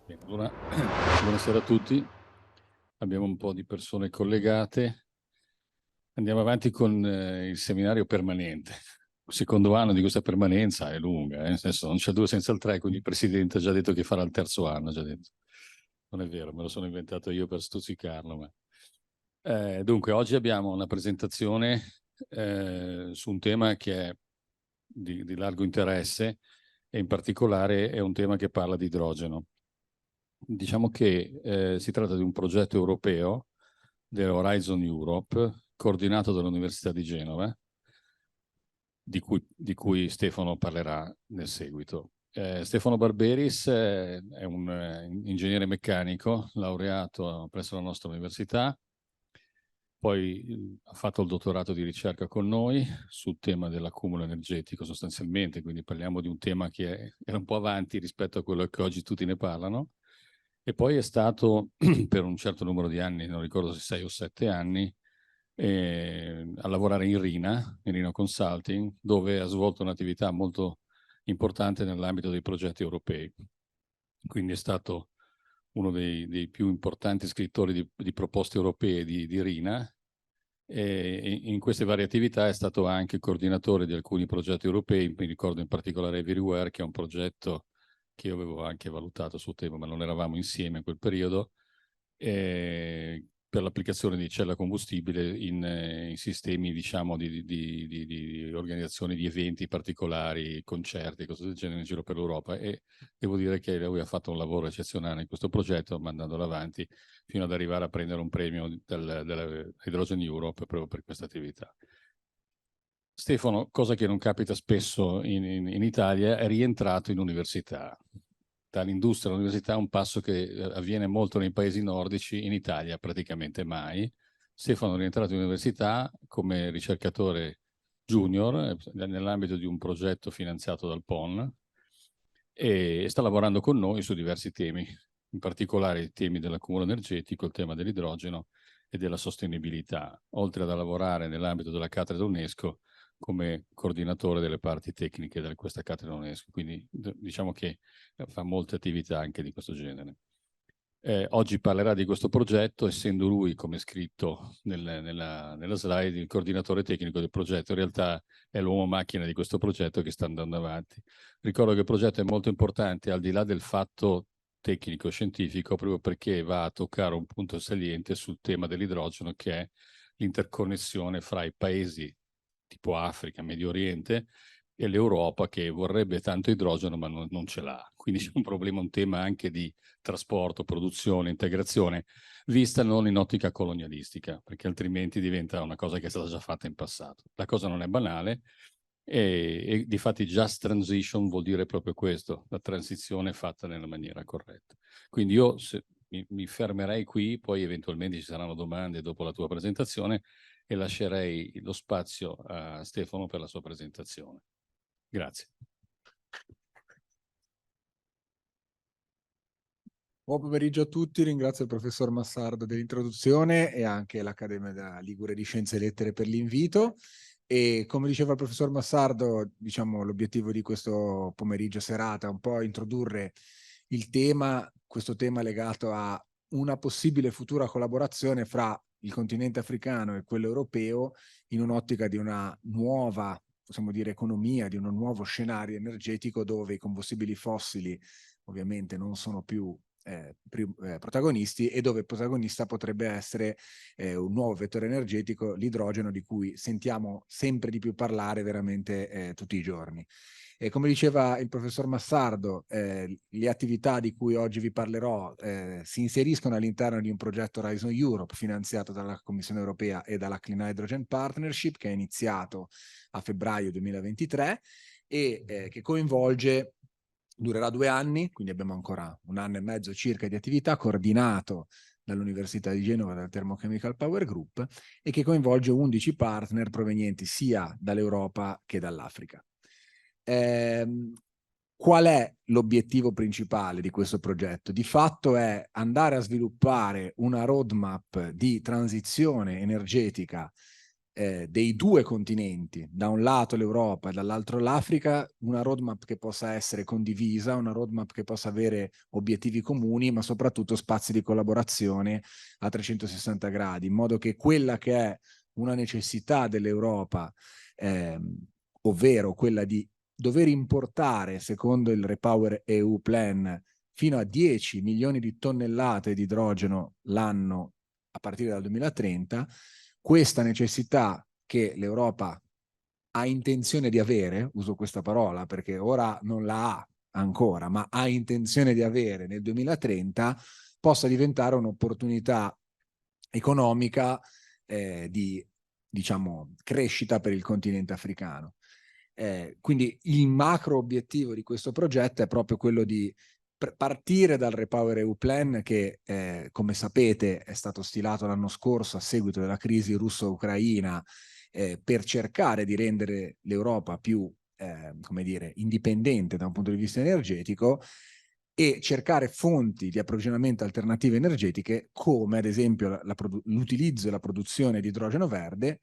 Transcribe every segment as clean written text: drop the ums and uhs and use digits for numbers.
Bene, allora, buonasera a tutti. Abbiamo un po' di persone collegate. Andiamo avanti con il seminario permanente. Il secondo anno di questa permanenza è lunga, nel senso non c'è due senza il tre, quindi il Presidente ha già detto che farà il terzo anno, ha già detto. Non è vero, me lo sono inventato io per stuzzicarlo. Dunque, oggi abbiamo una presentazione su un tema che è di largo interesse e in particolare è un tema che parla di idrogeno. Diciamo che si tratta di un progetto europeo dell'Horizon Europe, coordinato dall'Università di Genova, di cui Stefano parlerà nel seguito. Stefano Barberis è un ingegnere meccanico, laureato presso la nostra università, poi ha fatto il dottorato di ricerca con noi sul tema dell'accumulo energetico sostanzialmente, quindi parliamo di un tema che era un po' avanti rispetto a quello che oggi tutti ne parlano. E poi è stato per un certo numero di anni, non ricordo se 6 o 7 anni, a lavorare in Rina Consulting, dove ha svolto un'attività molto importante nell'ambito dei progetti europei. Quindi è stato uno dei più importanti scrittori di proposte europee di Rina, e in queste varie attività è stato anche coordinatore di alcuni progetti europei. Mi ricordo in particolare Everywhere, che è un progetto che io avevo anche valutato sul tema, ma non eravamo insieme in quel periodo, per l'applicazione di cella combustibile in sistemi, diciamo, di organizzazione di eventi particolari, concerti, cose del genere in giro per l'Europa. E devo dire che lui ha fatto un lavoro eccezionale in questo progetto, mandandolo avanti fino ad arrivare a prendere un premio della Hydrogen Europe proprio per questa attività. Stefano, cosa che non capita spesso in Italia, è rientrato in università. Dall'industria all'università è un passo che avviene molto nei paesi nordici, in Italia praticamente mai. Stefano è rientrato in università come ricercatore junior nell'ambito di un progetto finanziato dal PON e sta lavorando con noi su diversi temi, in particolare i temi dell'accumulo energetico, il tema dell'idrogeno e della sostenibilità, oltre ad lavorare nell'ambito della cattedra UNESCO come coordinatore delle parti tecniche di questa cattedra UNESCO. Quindi diciamo che fa molte attività anche di questo genere. Oggi parlerà di questo progetto, essendo lui, come scritto nella slide, il coordinatore tecnico del progetto. In realtà è l'uomo macchina di questo progetto che sta andando avanti. Ricordo che il progetto è molto importante, al di là del fatto tecnico-scientifico, proprio perché va a toccare un punto saliente sul tema dell'idrogeno, che è l'interconnessione fra i paesi tipo Africa, Medio Oriente e l'Europa, che vorrebbe tanto idrogeno ma non ce l'ha. Quindi c'è un problema, un tema anche di trasporto, produzione, integrazione, vista non in ottica colonialistica, perché altrimenti diventa una cosa che è stata già fatta in passato. La cosa non è banale e difatti just transition vuol dire proprio questo, la transizione fatta nella maniera corretta. Quindi io mi fermerei qui, poi eventualmente ci saranno domande dopo la tua presentazione e lascerei lo spazio a Stefano per la sua presentazione. Grazie. Buon pomeriggio a tutti, ringrazio il professor Massardo dell'introduzione e anche l'Accademia della Ligure di Scienze e Lettere per l'invito. E come diceva il professor Massardo, diciamo, l'obiettivo di questo pomeriggio serata è un po' introdurre il tema, questo tema legato a una possibile futura collaborazione fra il continente africano e quello europeo in un'ottica di una nuova, possiamo dire, economia, di un nuovo scenario energetico dove i combustibili fossili ovviamente non sono più protagonisti e dove il protagonista potrebbe essere un nuovo vettore energetico, l'idrogeno, di cui sentiamo sempre di più parlare veramente tutti i giorni. E come diceva il professor Massardo, le attività di cui oggi vi parlerò si inseriscono all'interno di un progetto Horizon Europe finanziato dalla Commissione Europea e dalla Clean Hydrogen Partnership, che è iniziato a febbraio 2023 e che coinvolge, durerà 2 anni, quindi abbiamo ancora 1 anno e mezzo circa di attività, coordinato dall'Università di Genova, dal Thermochemical Power Group, e che coinvolge 11 partner provenienti sia dall'Europa che dall'Africa. Qual è l'obiettivo principale di questo progetto? Di fatto è andare a sviluppare una roadmap di transizione energetica dei due continenti, da un lato l'Europa e dall'altro l'Africa, una roadmap che possa essere condivisa, una roadmap che possa avere obiettivi comuni, ma soprattutto spazi di collaborazione a 360 gradi, in modo che quella che è una necessità dell'Europa, ovvero quella di dover importare, secondo il Repower EU Plan, fino a 10 milioni di tonnellate di idrogeno l'anno a partire dal 2030, questa necessità che l'Europa ha intenzione di avere, uso questa parola perché ora non la ha ancora, ma ha intenzione di avere nel 2030, possa diventare un'opportunità economica di, diciamo, crescita per il continente africano. Quindi il macro obiettivo di questo progetto è proprio quello di partire dal Repower EU Plan che, come sapete, è stato stilato l'anno scorso a seguito della crisi russo-ucraina per cercare di rendere l'Europa più, come dire, indipendente da un punto di vista energetico e cercare fonti di approvvigionamento alternative energetiche come ad esempio l'utilizzo e la produzione di idrogeno verde.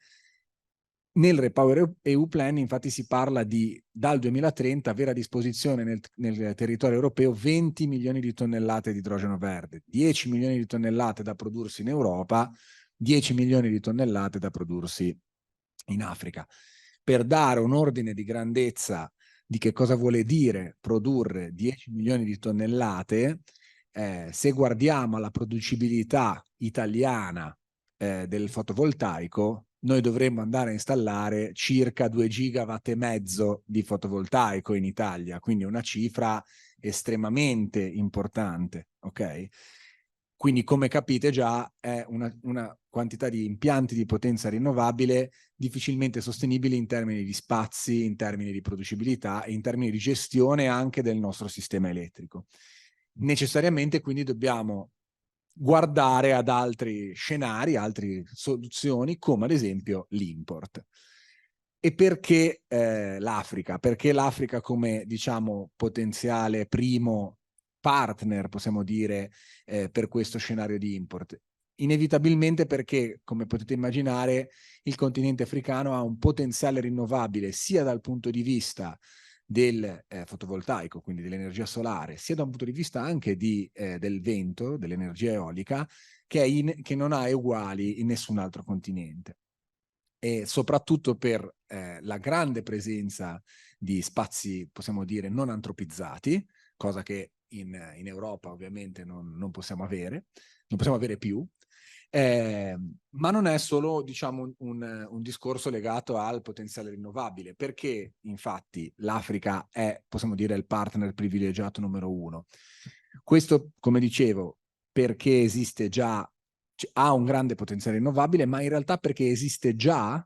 Nel Repower EU Plan infatti si parla di dal 2030 avere a disposizione nel territorio europeo 20 milioni di tonnellate di idrogeno verde, 10 milioni di tonnellate da prodursi in Europa, 10 milioni di tonnellate da prodursi in Africa. Per dare un ordine di grandezza di che cosa vuole dire produrre 10 milioni di tonnellate, se guardiamo alla producibilità italiana del fotovoltaico, noi dovremmo andare a installare circa 2 gigawatt e mezzo di fotovoltaico in Italia, quindi una cifra estremamente importante, ok? Quindi come capite già è una quantità di impianti di potenza rinnovabile difficilmente sostenibili in termini di spazi, in termini di producibilità e in termini di gestione anche del nostro sistema elettrico. Necessariamente quindi dobbiamo guardare ad altri scenari, altre soluzioni, come ad esempio l'import. E perché l'Africa? Perché l'Africa come, diciamo, potenziale primo partner, possiamo dire, per questo scenario di import? Inevitabilmente perché, come potete immaginare, il continente africano ha un potenziale rinnovabile sia dal punto di vista del fotovoltaico, quindi dell'energia solare, sia da un punto di vista anche del vento, dell'energia eolica, che non ha uguali in nessun altro continente. E soprattutto per la grande presenza di spazi, possiamo dire, non antropizzati, cosa che in Europa ovviamente non possiamo avere, non possiamo avere più, ma non è solo, diciamo, un discorso legato al potenziale rinnovabile, perché infatti l'Africa è, possiamo dire, il partner privilegiato numero uno. Questo, come dicevo, perché esiste già, ha un grande potenziale rinnovabile, ma in realtà perché esiste già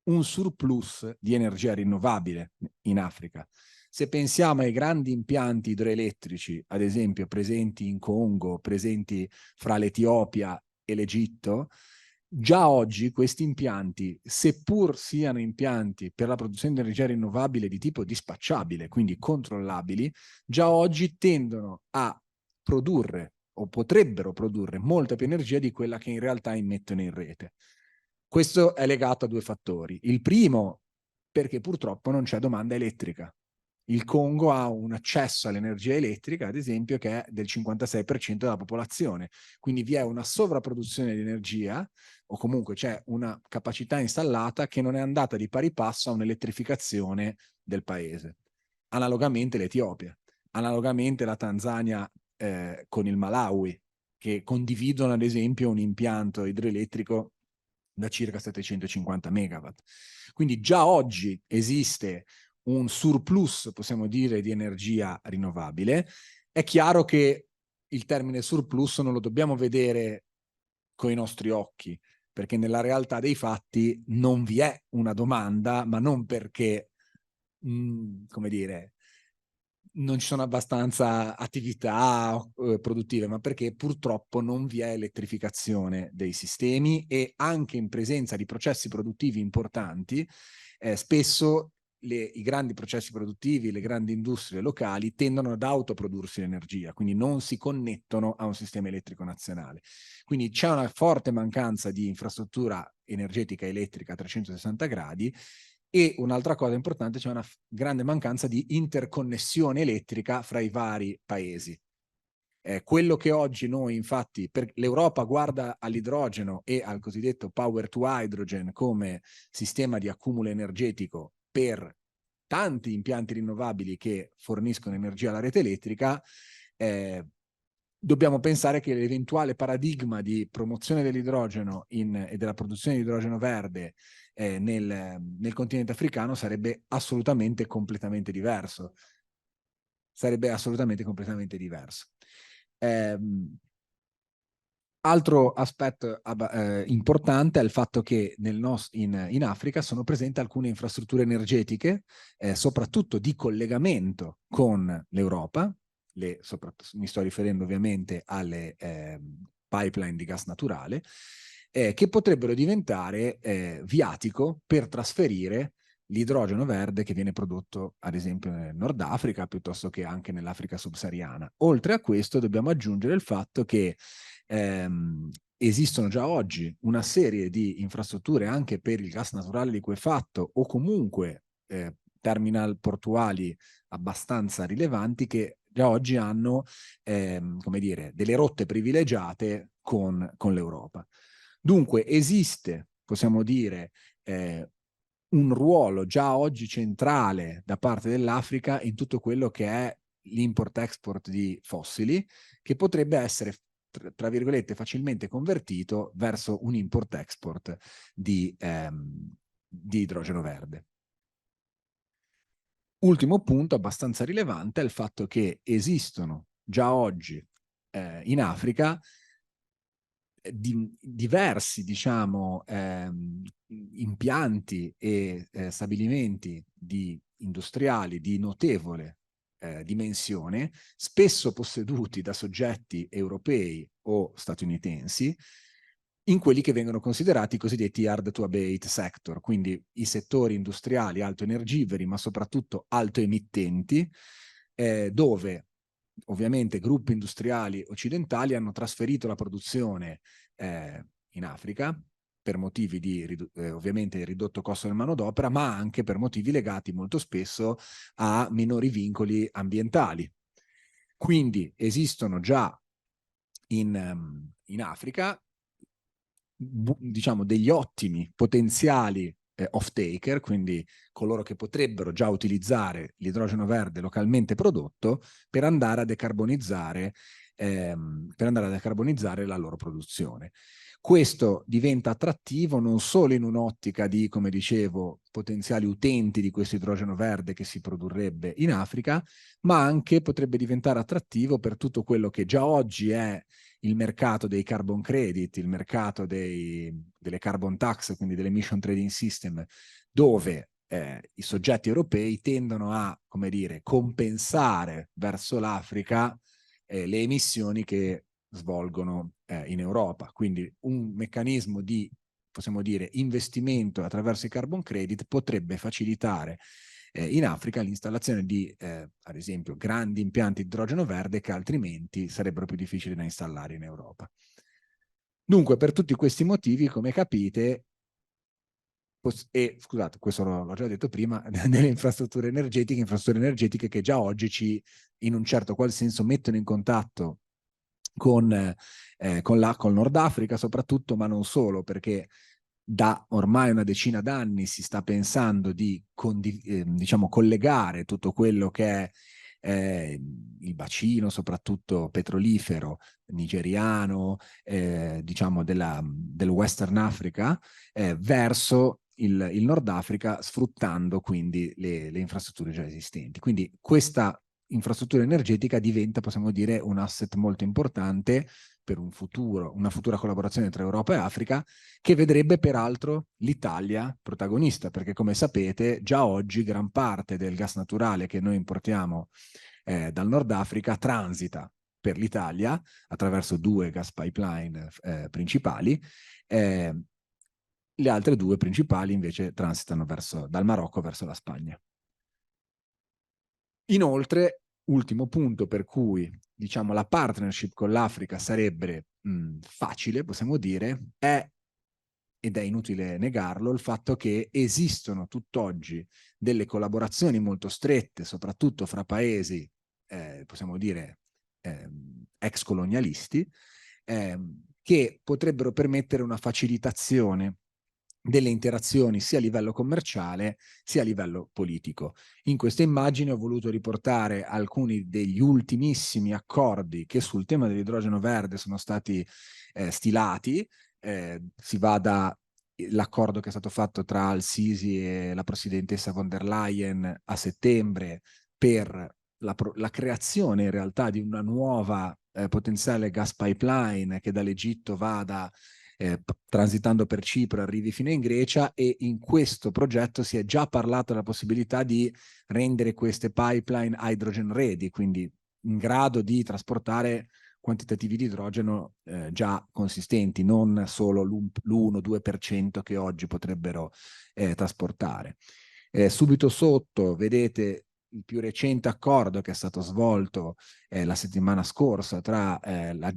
un surplus di energia rinnovabile in Africa. Se pensiamo ai grandi impianti idroelettrici, ad esempio presenti in Congo, presenti fra l'Etiopia e l'Egitto, già oggi questi impianti, seppur siano impianti per la produzione di energia rinnovabile di tipo dispacciabile, quindi controllabili, già oggi tendono a produrre o potrebbero produrre molta più energia di quella che in realtà immettono in rete. Questo è legato a due fattori. Il primo, perché purtroppo non c'è domanda elettrica. Il Congo ha un accesso all'energia elettrica, ad esempio, che è del 56% della popolazione. Quindi vi è una sovrapproduzione di energia, o comunque c'è una capacità installata che non è andata di pari passo a un'elettrificazione del paese. Analogamente l'Etiopia, analogamente la Tanzania con il Malawi, che condividono ad esempio un impianto idroelettrico da circa 750 megawatt. Quindi già oggi esiste un surplus, possiamo dire, di energia rinnovabile. È chiaro che il termine surplus non lo dobbiamo vedere con i nostri occhi, perché nella realtà dei fatti non vi è una domanda, ma non perché, come dire, non ci sono abbastanza attività produttive, ma perché purtroppo non vi è elettrificazione dei sistemi e anche in presenza di processi produttivi importanti, spesso i grandi processi produttivi, le grandi industrie locali tendono ad autoprodursi l'energia, quindi non si connettono a un sistema elettrico nazionale. Quindi c'è una forte mancanza di infrastruttura energetica elettrica a 360 gradi, e un'altra cosa importante, c'è una grande mancanza di interconnessione elettrica fra i vari paesi. Quello che oggi noi, infatti, l'Europa guarda all'idrogeno e al cosiddetto power to hydrogen come sistema di accumulo energetico per tanti impianti rinnovabili che forniscono energia alla rete elettrica, dobbiamo pensare che l'eventuale paradigma di promozione dell'idrogeno e della produzione di idrogeno verde nel continente africano sarebbe assolutamente completamente diverso. Sarebbe assolutamente completamente diverso. Altro aspetto importante è il fatto che in Africa sono presenti alcune infrastrutture energetiche, soprattutto di collegamento con l'Europa. Mi sto riferendo ovviamente alle pipeline di gas naturale, che potrebbero diventare viatico per trasferire l'idrogeno verde che viene prodotto ad esempio nel Nord Africa piuttosto che anche nell'Africa subsahariana. Oltre a questo dobbiamo aggiungere il fatto che esistono già oggi una serie di infrastrutture anche per il gas naturale liquefatto o comunque terminal portuali abbastanza rilevanti che già oggi hanno come dire, delle rotte privilegiate con l'Europa. Dunque esiste, possiamo dire, un ruolo già oggi centrale da parte dell'Africa in tutto quello che è l'import-export di fossili, che potrebbe essere, tra virgolette, facilmente convertito verso un import-export di idrogeno verde. Ultimo punto abbastanza rilevante è il fatto che esistono già oggi in Africa diversi, diciamo, impianti e stabilimenti industriali di notevole dimensione, spesso posseduti da soggetti europei o statunitensi, in quelli che vengono considerati i cosiddetti hard to abate sector, quindi i settori industriali alto energivori, ma soprattutto alto emittenti, dove ovviamente gruppi industriali occidentali hanno trasferito la produzione in Africa per motivi di ovviamente ridotto costo del manodopera, ma anche per motivi legati molto spesso a minori vincoli ambientali. Quindi esistono già in Africa diciamo degli ottimi potenziali off-taker, quindi coloro che potrebbero già utilizzare l'idrogeno verde localmente prodotto per andare a decarbonizzare la loro produzione. Questo diventa attrattivo non solo in un'ottica di, come dicevo, potenziali utenti di questo idrogeno verde che si produrrebbe in Africa, ma anche potrebbe diventare attrattivo per tutto quello che già oggi è il mercato dei carbon credit, il mercato delle carbon tax, quindi dell'emission trading system, dove i soggetti europei tendono a, come dire, compensare verso l'Africa le emissioni che svolgono in Europa. Quindi un meccanismo di, possiamo dire, investimento attraverso i carbon credit potrebbe facilitare in Africa l'installazione di, ad esempio, grandi impianti di idrogeno verde che altrimenti sarebbero più difficili da installare in Europa. Dunque, per tutti questi motivi, come capite, e scusate, questo l'ho già detto prima, delle infrastrutture energetiche che già oggi in un certo qual senso, mettono in contatto con Nord Africa soprattutto, ma non solo, perché da ormai una decina d'anni si sta pensando di diciamo, collegare tutto quello che è il bacino, soprattutto petrolifero, nigeriano, diciamo del Western Africa, verso il Nord Africa, sfruttando quindi le infrastrutture già esistenti. Quindi questa infrastruttura energetica diventa, possiamo dire, un asset molto importante per una futura collaborazione tra Europa e Africa, che vedrebbe peraltro l'Italia protagonista, perché come sapete già oggi gran parte del gas naturale che noi importiamo dal Nord Africa transita per l'Italia attraverso 2 gas pipeline principali, le altre 2 principali invece transitano dal Marocco verso la Spagna. Inoltre, ultimo punto per cui diciamo la partnership con l'Africa sarebbe facile, possiamo dire, ed è inutile negarlo, il fatto che esistono tutt'oggi delle collaborazioni molto strette, soprattutto fra paesi, possiamo dire, ex colonialisti, che potrebbero permettere una facilitazione delle interazioni sia a livello commerciale sia a livello politico. In questa immagine ho voluto riportare alcuni degli ultimissimi accordi che sul tema dell'idrogeno verde sono stati stilati. Si va dall'accordo che è stato fatto tra Al-Sisi e la presidentessa von der Leyen a settembre per la creazione in realtà di una nuova potenziale gas pipeline che dall'Egitto vada transitando per Cipro, arrivi fino in Grecia, e in questo progetto si è già parlato della possibilità di rendere queste pipeline hydrogen ready, quindi in grado di trasportare quantitativi di idrogeno già consistenti, non solo l'1-2% che oggi potrebbero trasportare. Subito sotto vedete il più recente accordo che è stato svolto la settimana scorsa tra la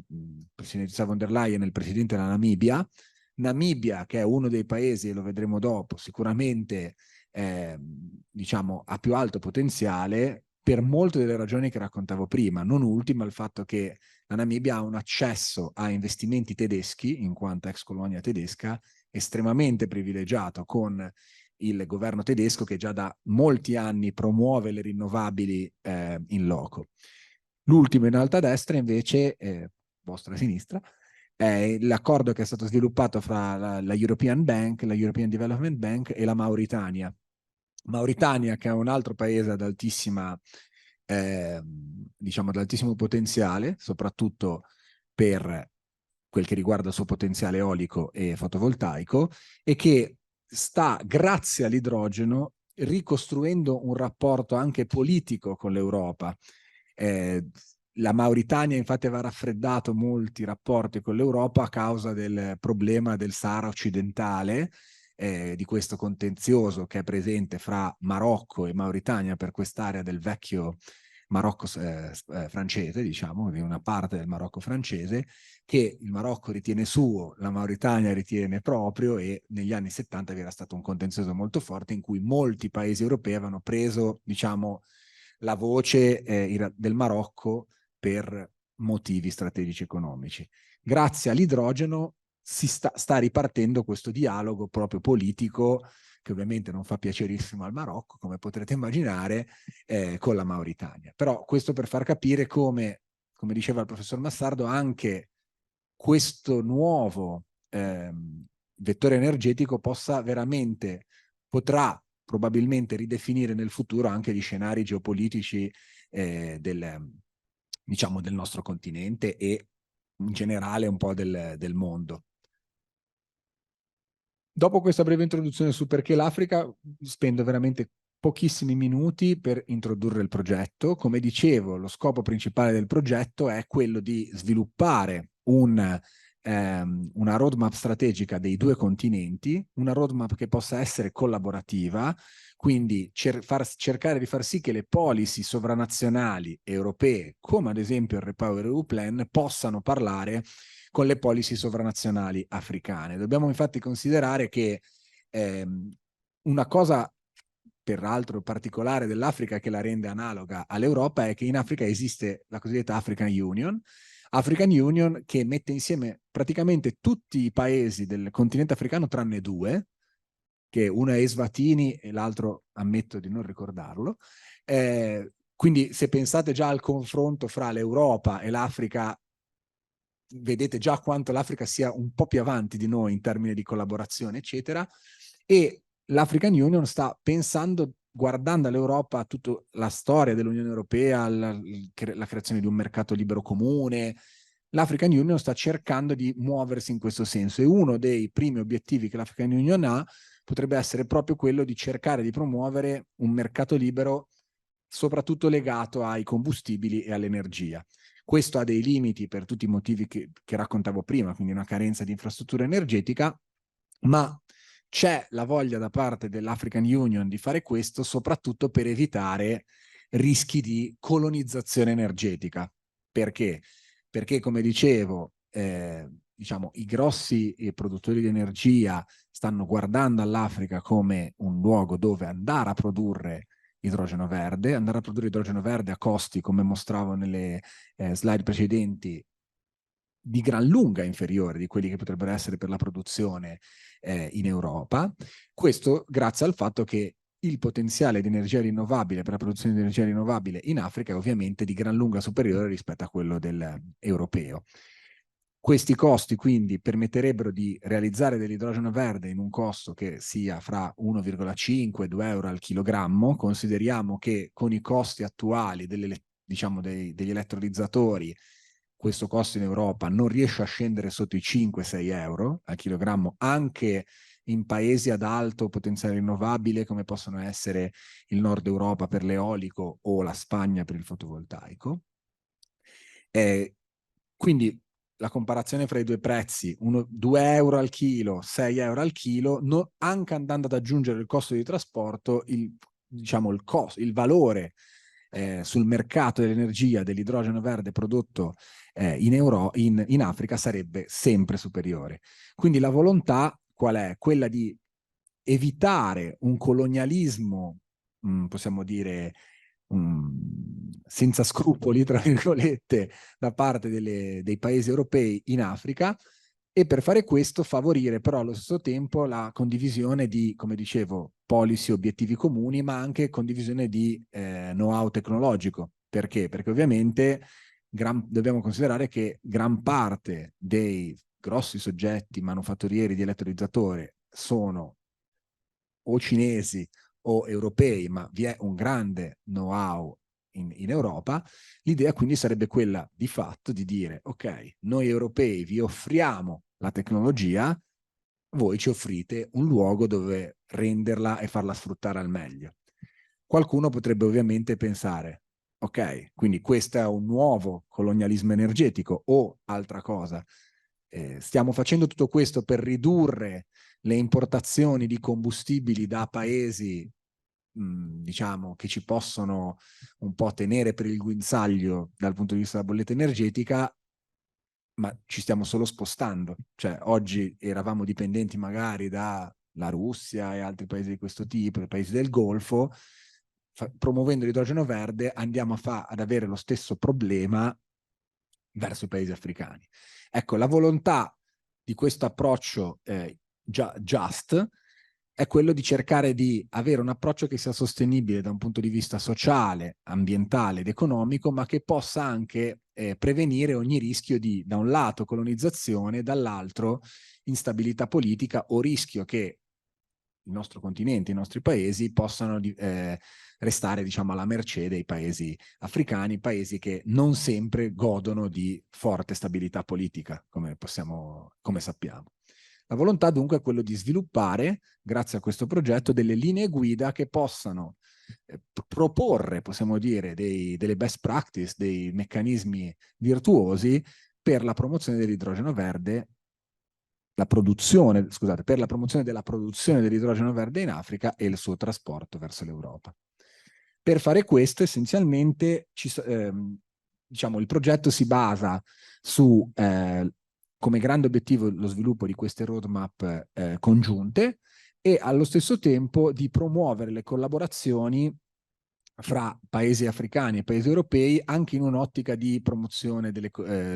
presidentessa von der Leyen e il presidente della Namibia. Namibia, che è uno dei paesi, e lo vedremo dopo, sicuramente diciamo ha più alto potenziale per molte delle ragioni che raccontavo prima, non ultima il fatto che la Namibia ha un accesso a investimenti tedeschi, in quanto ex colonia tedesca, estremamente privilegiato, con il governo tedesco che già da molti anni promuove le rinnovabili in loco. L'ultimo in alto a destra invece, vostra sinistra, è l'accordo che è stato sviluppato fra la European Bank, la European Development Bank e la Mauritania. Mauritania, che è un altro paese ad altissima, diciamo, ad altissimo potenziale, soprattutto per quel che riguarda il suo potenziale eolico e fotovoltaico, e che sta, grazie all'idrogeno, ricostruendo un rapporto anche politico con l'Europa. La Mauritania infatti aveva raffreddato molti rapporti con l'Europa a causa del problema del Sahara occidentale, di questo contenzioso che è presente fra Marocco e Mauritania per quest'area del vecchio Marocco francese, diciamo, di una parte del Marocco francese, che il Marocco ritiene suo, la Mauritania ritiene proprio, e negli anni 70 vi era stato un contenzioso molto forte in cui molti paesi europei avevano preso, diciamo, la voce del Marocco per motivi strategici economici. Grazie all'idrogeno si sta ripartendo questo dialogo proprio politico, che ovviamente non fa piacerissimo al Marocco, come potrete immaginare, con la Mauritania. Però questo per far capire come diceva il professor Massardo, anche questo nuovo vettore energetico potrà probabilmente ridefinire nel futuro anche gli scenari geopolitici diciamo, del nostro continente e in generale un po' del mondo. Dopo questa breve introduzione su perché l'Africa, spendo veramente pochissimi minuti per introdurre il progetto. Come dicevo, lo scopo principale del progetto è quello di sviluppare una roadmap strategica dei due continenti, una roadmap che possa essere collaborativa, quindi cercare di far sì che le policy sovranazionali europee, come ad esempio il REPowerEU Plan, possano parlare con le policy sovranazionali africane. Dobbiamo infatti considerare che una cosa peraltro particolare dell'Africa che la rende analoga all'Europa è che in Africa esiste la cosiddetta African Union che mette insieme praticamente tutti i paesi del continente africano tranne due, che uno è Eswatini e l'altro ammetto di non ricordarlo. Quindi se pensate già al confronto fra l'Europa e l'Africa, vedete già quanto l'Africa sia un po' più avanti di noi in termini di collaborazione, eccetera, e l'African Union sta pensando, guardando all'Europa, tutta la storia dell'Unione Europea, la creazione di un mercato libero comune. L'African Union sta cercando di muoversi in questo senso, e uno dei primi obiettivi che l'African Union ha potrebbe essere proprio quello di cercare di promuovere un mercato libero soprattutto legato ai combustibili e all'energia. Questo ha dei limiti per tutti i motivi che raccontavo prima, quindi una carenza di infrastruttura energetica, ma c'è la voglia da parte dell'African Union di fare questo soprattutto per evitare rischi di colonizzazione energetica. Perché? Perché, come dicevo, diciamo, i grossi produttori di energia stanno guardando all'Africa come un luogo dove andare a produrre idrogeno verde, andare a produrre idrogeno verde a costi, come mostravo nelle slide precedenti, di gran lunga inferiore di quelli che potrebbero essere per la produzione in Europa. Questo grazie al fatto che il potenziale di energia rinnovabile per la produzione di energia rinnovabile in Africa è ovviamente di gran lunga superiore rispetto a quello europeo. Questi costi quindi permetterebbero di realizzare dell'idrogeno verde in un costo che sia fra 1,5 e 2 euro al chilogrammo. Consideriamo che con i costi attuali diciamo degli elettrolizzatori questo costo in Europa non riesce a scendere sotto i 5-6 euro al chilogrammo, anche in paesi ad alto potenziale rinnovabile come possono essere il nord Europa per l'eolico o la Spagna per il fotovoltaico. Quindi la comparazione fra i due prezzi, 2 euro al chilo, 6 euro al chilo, anche andando ad aggiungere il costo di trasporto, diciamo, il valore sul mercato dell'energia dell'idrogeno verde prodotto in Africa sarebbe sempre superiore. Quindi la volontà qual è? Quella di evitare un colonialismo, possiamo dire, senza scrupoli, tra virgolette, da parte dei paesi europei in Africa, e per fare questo favorire però allo stesso tempo la condivisione di, come dicevo, policy, obiettivi comuni, ma anche condivisione di know-how tecnologico. Perché? Perché ovviamente dobbiamo considerare che gran parte dei grossi soggetti manufatturieri di elettrolizzatore sono o cinesi o europei, ma vi è un grande know-how in Europa. L'idea quindi sarebbe quella di fatto di dire: ok, noi europei vi offriamo la tecnologia, voi ci offrite un luogo dove renderla e farla sfruttare al meglio. Qualcuno potrebbe ovviamente pensare: ok, quindi questo è un nuovo colonialismo energetico o altra cosa. Stiamo facendo tutto questo per ridurre le importazioni di combustibili da paesi, diciamo, che ci possono un po' tenere per il guinzaglio dal punto di vista della bolletta energetica, ma ci stiamo solo spostando. Cioè, oggi eravamo dipendenti magari dalla Russia e altri paesi di questo tipo, i paesi del Golfo. Promuovendo l'idrogeno verde andiamo ad avere lo stesso problema verso i paesi africani. Ecco, la volontà di questo approccio just è quello di cercare di avere un approccio che sia sostenibile da un punto di vista sociale, ambientale ed economico, ma che possa anche prevenire ogni rischio di, da un lato, colonizzazione, dall'altro, instabilità politica o rischio che il nostro continente, i nostri paesi possano restare, diciamo, alla mercé dei paesi africani, paesi che non sempre godono di forte stabilità politica, come sappiamo. La volontà dunque è quello di sviluppare, grazie a questo progetto, delle linee guida che possano proporre, possiamo dire, delle best practice, dei meccanismi virtuosi per la promozione dell'idrogeno verde, per la promozione della produzione dell'idrogeno verde in Africa e il suo trasporto verso l'Europa. Per fare questo, essenzialmente, diciamo, il progetto si basa su, come grande obiettivo, lo sviluppo di queste roadmap congiunte e allo stesso tempo di promuovere le collaborazioni fra paesi africani e paesi europei anche in un'ottica di promozione delle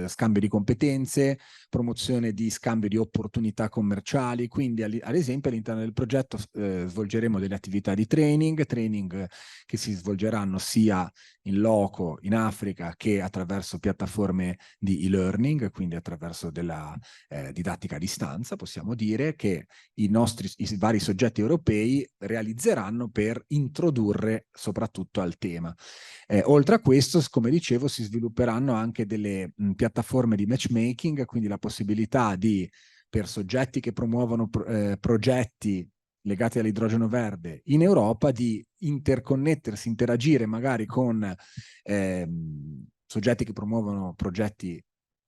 scambio di competenze, promozione di scambio di opportunità commerciali. Quindi ad esempio all'interno del progetto svolgeremo delle attività di training che si svolgeranno sia in loco in Africa che attraverso piattaforme di e-learning, quindi attraverso della didattica a distanza. Possiamo dire che i vari soggetti europei realizzeranno per introdurre soprattutto al tema. Oltre a questo, come dicevo, si svilupperanno anche delle piattaforme di matchmaking, quindi la possibilità per soggetti che promuovono progetti legati all'idrogeno verde in Europa di interconnettersi, interagire magari con soggetti che promuovono progetti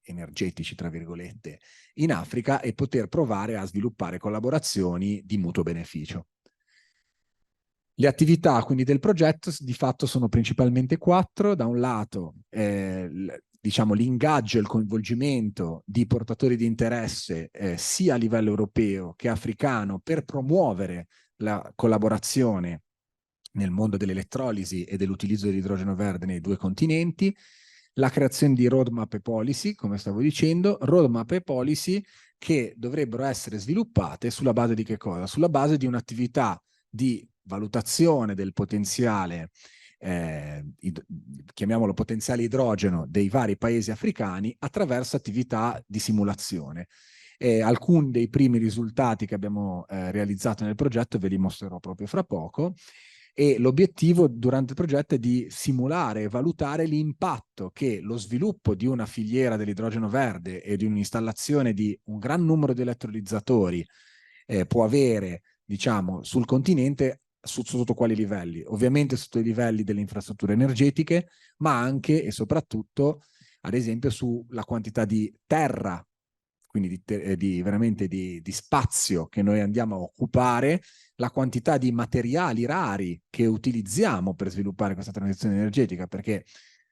energetici, tra virgolette, in Africa e poter provare a sviluppare collaborazioni di mutuo beneficio. Le attività quindi del progetto di fatto sono principalmente 4. Da un lato, diciamo, l'ingaggio e il coinvolgimento di portatori di interesse sia a livello europeo che africano per promuovere la collaborazione nel mondo dell'elettrolisi e dell'utilizzo dell'idrogeno verde nei 2 continenti, la creazione di roadmap e policy, come stavo dicendo, roadmap e policy che dovrebbero essere sviluppate sulla base di che cosa? Sulla base di un'attività di valutazione del potenziale, chiamiamolo potenziale idrogeno, dei vari paesi africani attraverso attività di simulazione. Alcuni dei primi risultati che abbiamo realizzato nel progetto ve li mostrerò proprio fra poco, e l'obiettivo durante il progetto è di simulare e valutare l'impatto che lo sviluppo di una filiera dell'idrogeno verde e di un'installazione di un gran numero di elettrolizzatori può avere, diciamo, sul continente sotto quali livelli? Ovviamente sotto i livelli delle infrastrutture energetiche, ma anche e soprattutto, ad esempio, sulla quantità di terra, quindi veramente di spazio che noi andiamo a occupare, la quantità di materiali rari che utilizziamo per sviluppare questa transizione energetica, perché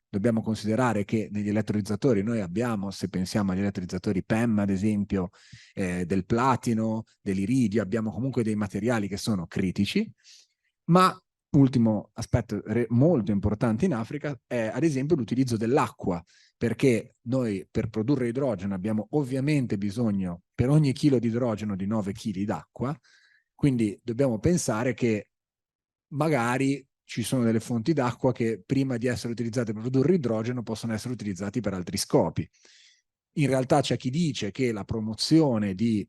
dobbiamo considerare che negli elettrolizzatori noi abbiamo, se pensiamo agli elettrolizzatori PEM ad esempio, del platino, dell'iridio, abbiamo comunque dei materiali che sono critici, ma ultimo aspetto molto importante in Africa è ad esempio l'utilizzo dell'acqua, perché noi per produrre idrogeno abbiamo ovviamente bisogno per ogni chilo di idrogeno di 9 kg d'acqua, quindi dobbiamo pensare che magari ci sono delle fonti d'acqua che prima di essere utilizzate per produrre idrogeno possono essere utilizzati per altri scopi. In realtà c'è chi dice che la promozione di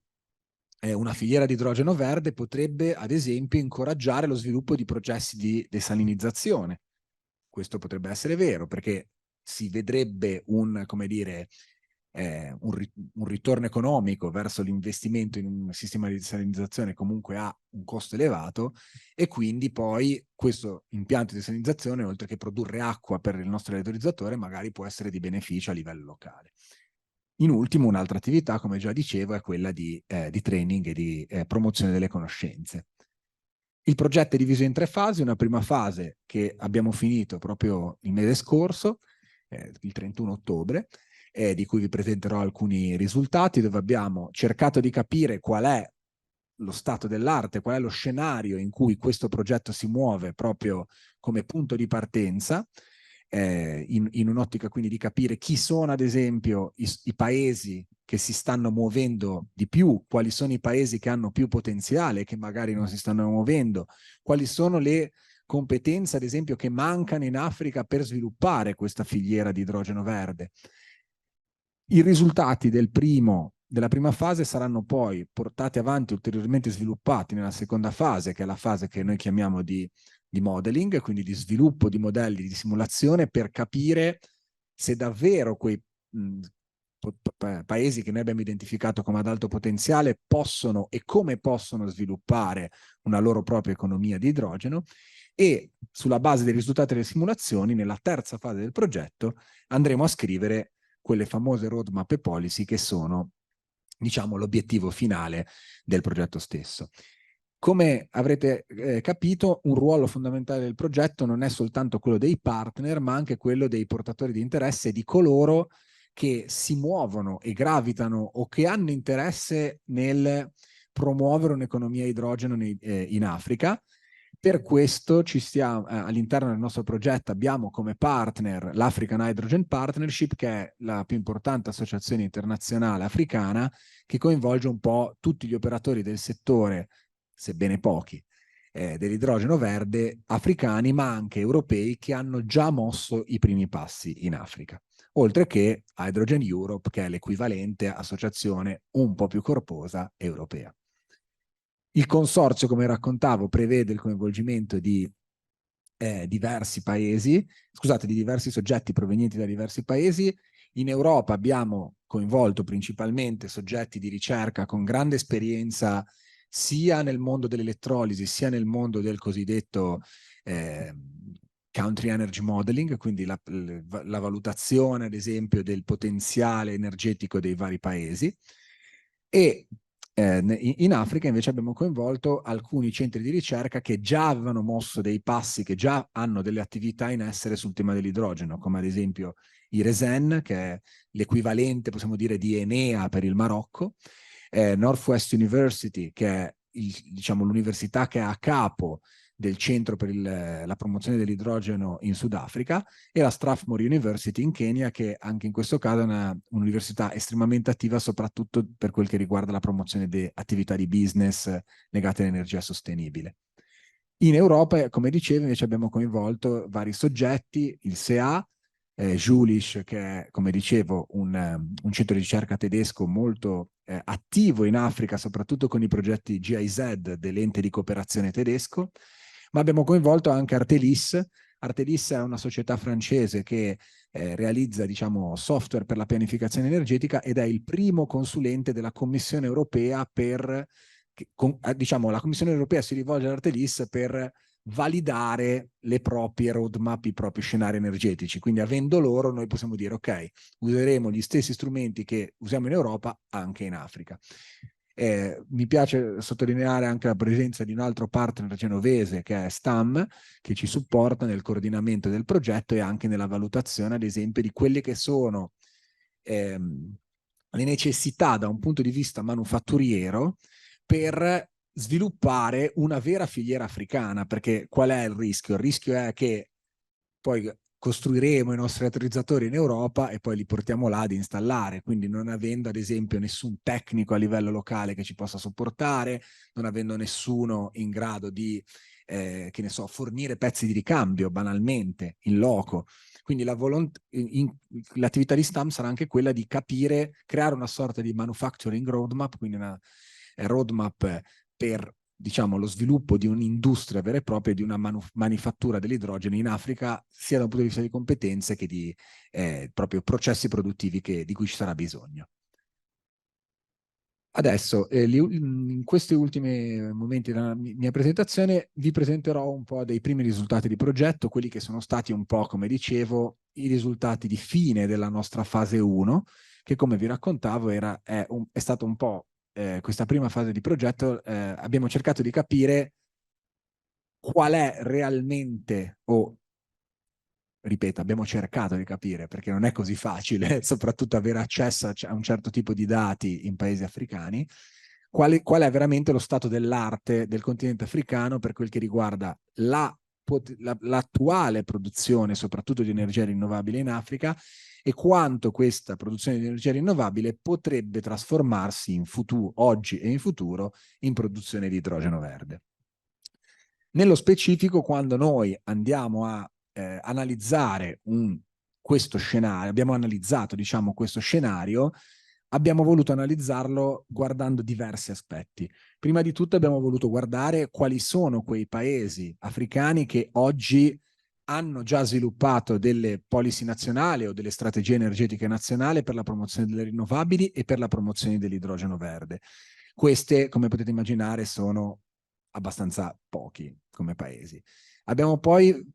una filiera di idrogeno verde potrebbe, ad esempio, incoraggiare lo sviluppo di processi di desalinizzazione. Questo potrebbe essere vero, perché si vedrebbe come dire, un ritorno economico verso l'investimento in un sistema di desalinizzazione comunque ha un costo elevato, e quindi poi questo impianto di desalinizzazione, oltre che produrre acqua per il nostro elettrolizzatore, magari può essere di beneficio a livello locale. In ultimo, un'altra attività, come già dicevo, è quella di training e di promozione delle conoscenze. Il progetto è diviso in 3 fasi. Una prima fase che abbiamo finito proprio il mese scorso, il 31 ottobre, di cui vi presenterò alcuni risultati, dove abbiamo cercato di capire qual è lo stato dell'arte, qual è lo scenario in cui questo progetto si muove proprio come punto di partenza, in un'ottica quindi di capire chi sono ad esempio i paesi che si stanno muovendo di più, quali sono i paesi che hanno più potenziale, che magari non si stanno muovendo, quali sono le competenze ad esempio che mancano in Africa per sviluppare questa filiera di idrogeno verde. I risultati della prima fase saranno poi portati avanti, ulteriormente sviluppati nella seconda fase, che è la fase che noi chiamiamo di modeling, quindi di sviluppo di modelli di simulazione per capire se davvero quei paesi che noi abbiamo identificato come ad alto potenziale possono e come possono sviluppare una loro propria economia di idrogeno, e sulla base dei risultati delle simulazioni, nella terza fase del progetto, andremo a scrivere quelle famose roadmap e policy che sono, diciamo, l'obiettivo finale del progetto stesso. Come avrete capito, un ruolo fondamentale del progetto non è soltanto quello dei partner, ma anche quello dei portatori di interesse e di coloro che si muovono e gravitano o che hanno interesse nel promuovere un'economia idrogeno in Africa. Per questo all'interno del nostro progetto abbiamo come partner l'African Hydrogen Partnership, che è la più importante associazione internazionale africana che coinvolge un po' tutti gli operatori del settore, sebbene pochi, dell'idrogeno verde africani, ma anche europei, che hanno già mosso i primi passi in Africa. Oltre che Hydrogen Europe, che è l'equivalente associazione un po' più corposa europea. Il consorzio, come raccontavo, prevede il coinvolgimento di diversi paesi, scusate, di diversi soggetti provenienti da diversi paesi. In Europa abbiamo coinvolto principalmente soggetti di ricerca con grande esperienza sia nel mondo dell'elettrolisi sia nel mondo del cosiddetto country energy modeling, quindi la valutazione ad esempio del potenziale energetico dei vari paesi, e In Africa invece abbiamo coinvolto alcuni centri di ricerca che già avevano mosso dei passi, che già hanno delle attività in essere sul tema dell'idrogeno, come ad esempio IRESEN, che è l'equivalente, possiamo dire, di Enea per il Marocco, Northwest University, che è diciamo, l'università che è a capo del centro per la promozione dell'idrogeno in Sudafrica, e la Strathmore University in Kenya, che anche in questo caso è un'università estremamente attiva soprattutto per quel che riguarda la promozione di attività di business legate all'energia sostenibile. In Europa, come dicevo, invece abbiamo coinvolto vari soggetti, il SEA, Jülich, che è, come dicevo, un centro di ricerca tedesco molto attivo in Africa, soprattutto con i progetti GIZ dell'ente di cooperazione tedesco, ma abbiamo coinvolto anche Artelis. Artelis è una società francese che realizza, diciamo, software per la pianificazione energetica ed è il primo consulente della Commissione europea per, diciamo, la Commissione europea si rivolge all'Artelis per validare le proprie roadmap, i propri scenari energetici. Quindi avendo loro noi possiamo dire ok, useremo gli stessi strumenti che usiamo in Europa anche in Africa. Mi piace sottolineare anche la presenza di un altro partner genovese che è STAM, che ci supporta nel coordinamento del progetto e anche nella valutazione, ad esempio, di quelle che sono le necessità da un punto di vista manufatturiero per sviluppare una vera filiera africana, perché qual è il rischio? Il rischio è che poi costruiremo i nostri raterizzatori in Europa e poi li portiamo là ad installare, quindi non avendo ad esempio nessun tecnico a livello locale che ci possa supportare, non avendo nessuno in grado di, che ne so, fornire pezzi di ricambio banalmente in loco. Quindi l'attività di STAM sarà anche quella di capire, creare una sorta di manufacturing roadmap, quindi una roadmap per, diciamo, lo sviluppo di un'industria vera e propria, di una manifattura dell'idrogeno in Africa, sia da un punto di vista di competenze che di proprio processi produttivi di cui ci sarà bisogno. Adesso, in questi ultimi momenti della mia presentazione, vi presenterò un po' dei primi risultati di progetto, quelli che sono stati un po', come dicevo, i risultati di fine della nostra fase 1, che come vi raccontavo è stato un po' questa prima fase di progetto. Abbiamo cercato di capire qual è realmente, o ripeto, abbiamo cercato di capire, perché non è così facile, soprattutto avere accesso a un certo tipo di dati in paesi africani, qual è veramente lo stato dell'arte del continente africano per quel che riguarda l'attuale produzione, soprattutto di energia rinnovabile in Africa, e quanto questa produzione di energia rinnovabile potrebbe trasformarsi in futuro, oggi e in futuro, in produzione di idrogeno verde. Nello specifico, quando noi andiamo a analizzare questo scenario, abbiamo analizzato, diciamo, questo scenario, abbiamo voluto analizzarlo guardando diversi aspetti. Prima di tutto abbiamo voluto guardare quali sono quei paesi africani che oggi hanno già sviluppato delle policy nazionali o delle strategie energetiche nazionali per la promozione delle rinnovabili e per la promozione dell'idrogeno verde. Queste, come potete immaginare, sono abbastanza pochi come paesi. Abbiamo poi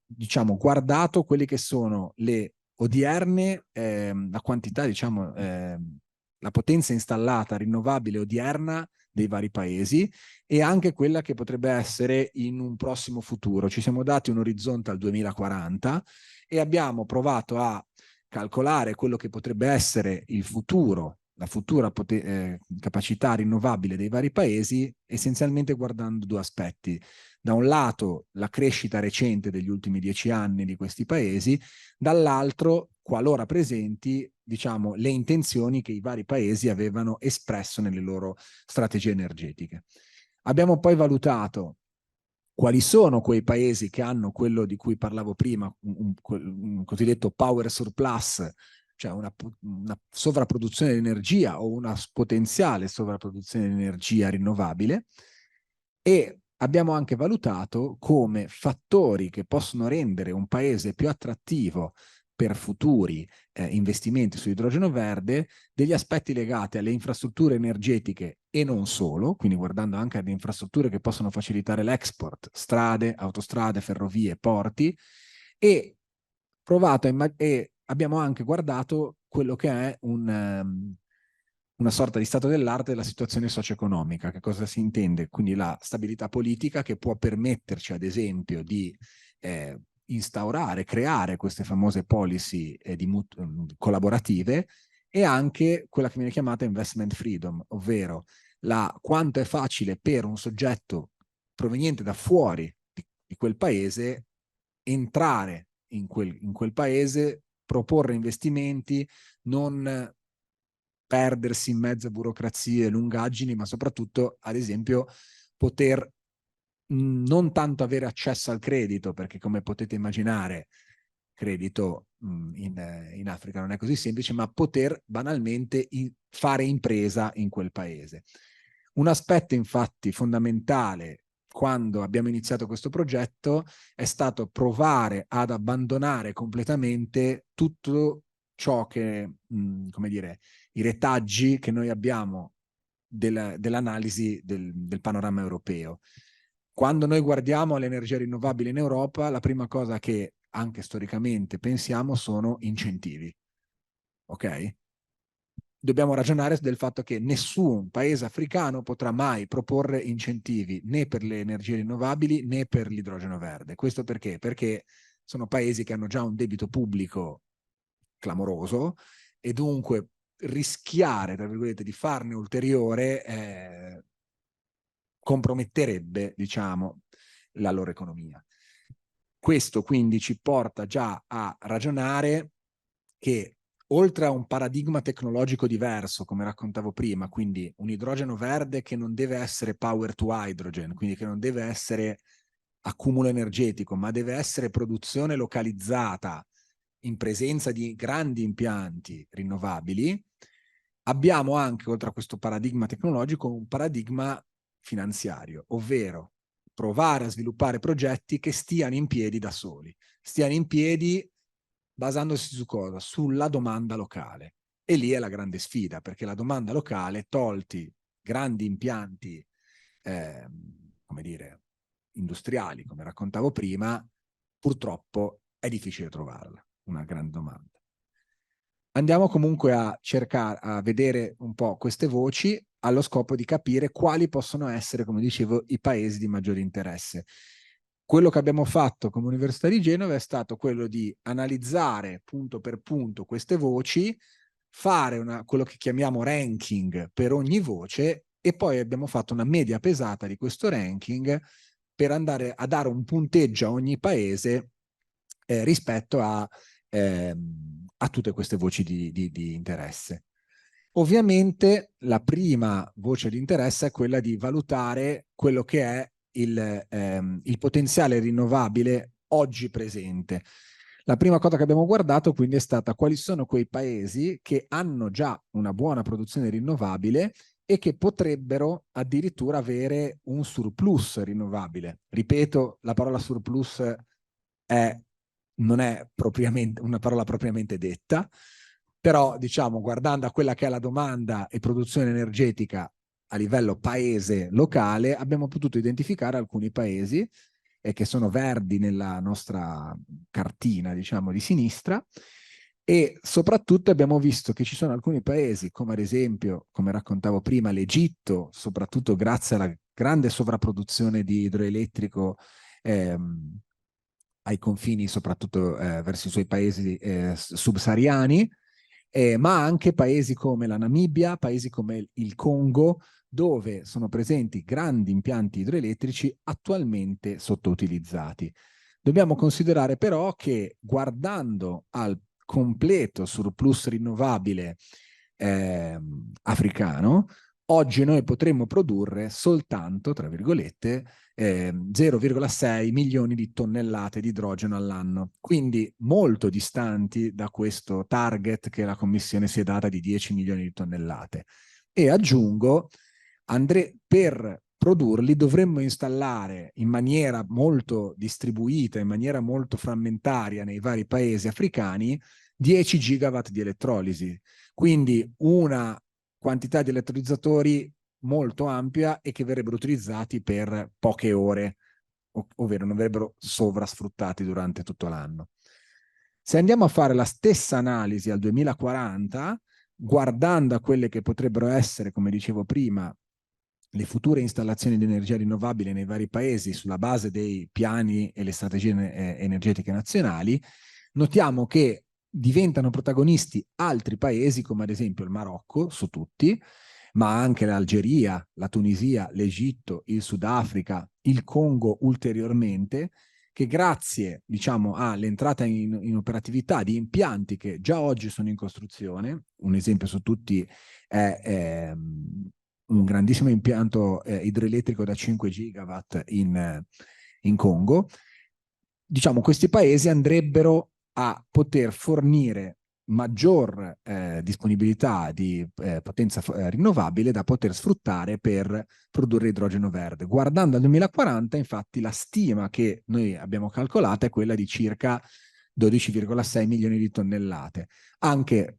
diciamo, guardato quelle che sono le odierne, la quantità, diciamo, la potenza installata rinnovabile odierna dei vari paesi e anche quella che potrebbe essere in un prossimo futuro. Ci siamo dati un orizzonte al 2040 e abbiamo provato a calcolare quello che potrebbe essere il futuro, la futura capacità rinnovabile dei vari paesi, essenzialmente guardando due aspetti. Da un lato la crescita recente degli ultimi 10 anni di questi paesi, dall'altro, qualora presenti, diciamo, le intenzioni che i vari paesi avevano espresso nelle loro strategie energetiche. Abbiamo poi valutato quali sono quei paesi che hanno quello di cui parlavo prima, un cosiddetto power surplus, cioè una sovrapproduzione di energia o una potenziale sovrapproduzione di energia rinnovabile, e abbiamo anche valutato come fattori che possono rendere un paese più attrattivo per futuri investimenti su idrogeno verde, degli aspetti legati alle infrastrutture energetiche e non solo, quindi guardando anche alle infrastrutture che possono facilitare l'export, strade, autostrade, ferrovie, porti, e provato e abbiamo anche guardato quello che è una una sorta di stato dell'arte della situazione socio-economica. Che cosa si intende? Quindi la stabilità politica che può permetterci, ad esempio, di instaurare, creare queste famose policy collaborative, e anche quella che viene chiamata investment freedom, ovvero quanto è facile per un soggetto proveniente da fuori di quel paese entrare in quel paese, proporre investimenti, non perdersi in mezzo a burocrazie e lungaggini, ma soprattutto, ad esempio, poter non tanto avere accesso al credito, perché come potete immaginare, credito in Africa non è così semplice, ma poter banalmente fare impresa in quel paese. Un aspetto infatti fondamentale quando abbiamo iniziato questo progetto è stato provare ad abbandonare completamente tutto ciò che, come dire, i retaggi che noi abbiamo dell'analisi del panorama europeo. Quando noi guardiamo all'energia rinnovabile in Europa, la prima cosa che anche storicamente pensiamo sono incentivi. Ok? Dobbiamo ragionare del fatto che nessun paese africano potrà mai proporre incentivi né per le energie rinnovabili né per l'idrogeno verde. Questo perché? Perché sono paesi che hanno già un debito pubblico clamoroso, e dunque rischiare, tra virgolette, di farne ulteriore comprometterebbe, diciamo, la loro economia. Questo quindi ci porta già a ragionare che, oltre a un paradigma tecnologico diverso, come raccontavo prima, quindi un idrogeno verde che non deve essere power to hydrogen, quindi che non deve essere accumulo energetico, ma deve essere produzione localizzata in presenza di grandi impianti rinnovabili, abbiamo anche, oltre a questo paradigma tecnologico, un paradigma finanziario, ovvero provare a sviluppare progetti che stiano in piedi da soli, stiano in piedi basandosi su cosa? Sulla domanda locale. E lì è la grande sfida, perché la domanda locale, tolti grandi impianti, come dire, industriali, come raccontavo prima, purtroppo è difficile trovarla, una grande domanda. Andiamo comunque a cercare, a vedere un po' queste voci allo scopo di capire quali possono essere, come dicevo, i paesi di maggiore interesse. Quello che abbiamo fatto come Università di Genova è stato quello di analizzare punto per punto queste voci, fare quello che chiamiamo ranking per ogni voce, e poi abbiamo fatto una media pesata di questo ranking per andare a dare un punteggio a ogni paese rispetto a tutte queste voci di interesse. Ovviamente la prima voce di interesse è quella di valutare quello che è il potenziale rinnovabile oggi presente. La prima cosa che abbiamo guardato quindi è stata quali sono quei paesi che hanno già una buona produzione rinnovabile e che potrebbero addirittura avere un surplus rinnovabile. Ripeto, la parola surplus non è propriamente una parola propriamente detta, però diciamo, guardando a quella che è la domanda e produzione energetica a livello paese locale, abbiamo potuto identificare alcuni paesi che sono verdi nella nostra cartina, diciamo, di sinistra, e soprattutto abbiamo visto che ci sono alcuni paesi, come ad esempio, come raccontavo prima, l'Egitto, soprattutto grazie alla grande sovrapproduzione di idroelettrico ai confini, soprattutto verso i suoi paesi subsahariani, ma anche paesi come la Namibia, paesi come il Congo, dove sono presenti grandi impianti idroelettrici attualmente sottoutilizzati. Dobbiamo considerare però che, guardando al completo surplus rinnovabile africano, oggi noi potremmo produrre soltanto, tra virgolette, 0,6 milioni di tonnellate di idrogeno all'anno, quindi molto distanti da questo target che la Commissione si è data di 10 milioni di tonnellate. E aggiungo, per produrli dovremmo installare in maniera molto distribuita, in maniera molto frammentaria nei vari paesi africani, 10 gigawatt di elettrolisi, quindi una quantità di elettrolizzatori molto ampia e che verrebbero utilizzati per poche ore, ovvero non verrebbero sovrasfruttati durante tutto l'anno. Se andiamo a fare la stessa analisi al 2040, guardando a quelle che potrebbero essere, come dicevo prima, le future installazioni di energia rinnovabile nei vari paesi sulla base dei piani e le strategie energetiche nazionali, notiamo che diventano protagonisti altri paesi come ad esempio il Marocco, su tutti, ma anche l'Algeria, la Tunisia, l'Egitto, il Sudafrica, il Congo ulteriormente, che grazie, diciamo, all'entrata in operatività di impianti che già oggi sono in costruzione, un esempio su tutti è un grandissimo impianto idroelettrico da 5 gigawatt in Congo, diciamo, questi paesi andrebbero a poter fornire maggior disponibilità di potenza rinnovabile da poter sfruttare per produrre idrogeno verde. Guardando al 2040, infatti, la stima che noi abbiamo calcolato è quella di circa 12,6 milioni di tonnellate, anche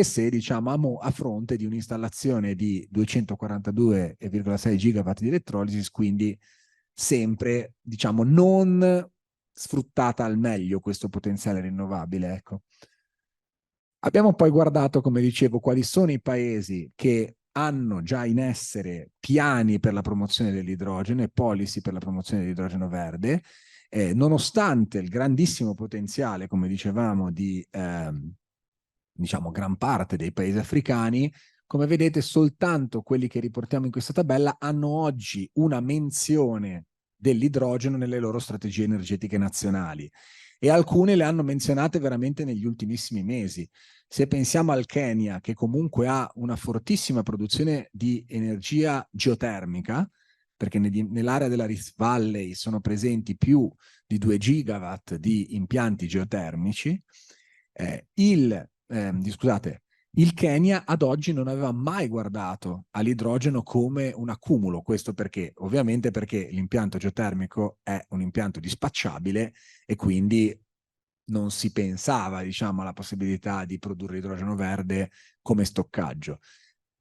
se diciamo a fronte di un'installazione di 242,6 gigawatt di elettrolisi, quindi sempre diciamo non sfruttata al meglio questo potenziale rinnovabile. Ecco. Abbiamo poi guardato, come dicevo, quali sono i paesi che hanno già in essere piani per la promozione dell'idrogeno e policy per la promozione dell'idrogeno verde, nonostante il grandissimo potenziale, come dicevamo, di diciamo gran parte dei paesi africani. Come vedete, soltanto quelli che riportiamo in questa tabella hanno oggi una menzione dell'idrogeno nelle loro strategie energetiche nazionali, e alcune le hanno menzionate veramente negli ultimissimi mesi. Se pensiamo al Kenya, che comunque ha una fortissima produzione di energia geotermica, perché nell'area della Rift Valley sono presenti più di 2 gigawatt di impianti geotermici, scusate, il Kenya ad oggi non aveva mai guardato all'idrogeno come un accumulo. Questo perché? Ovviamente perché l'impianto geotermico è un impianto dispacciabile e quindi non si pensava, diciamo, alla possibilità di produrre idrogeno verde come stoccaggio.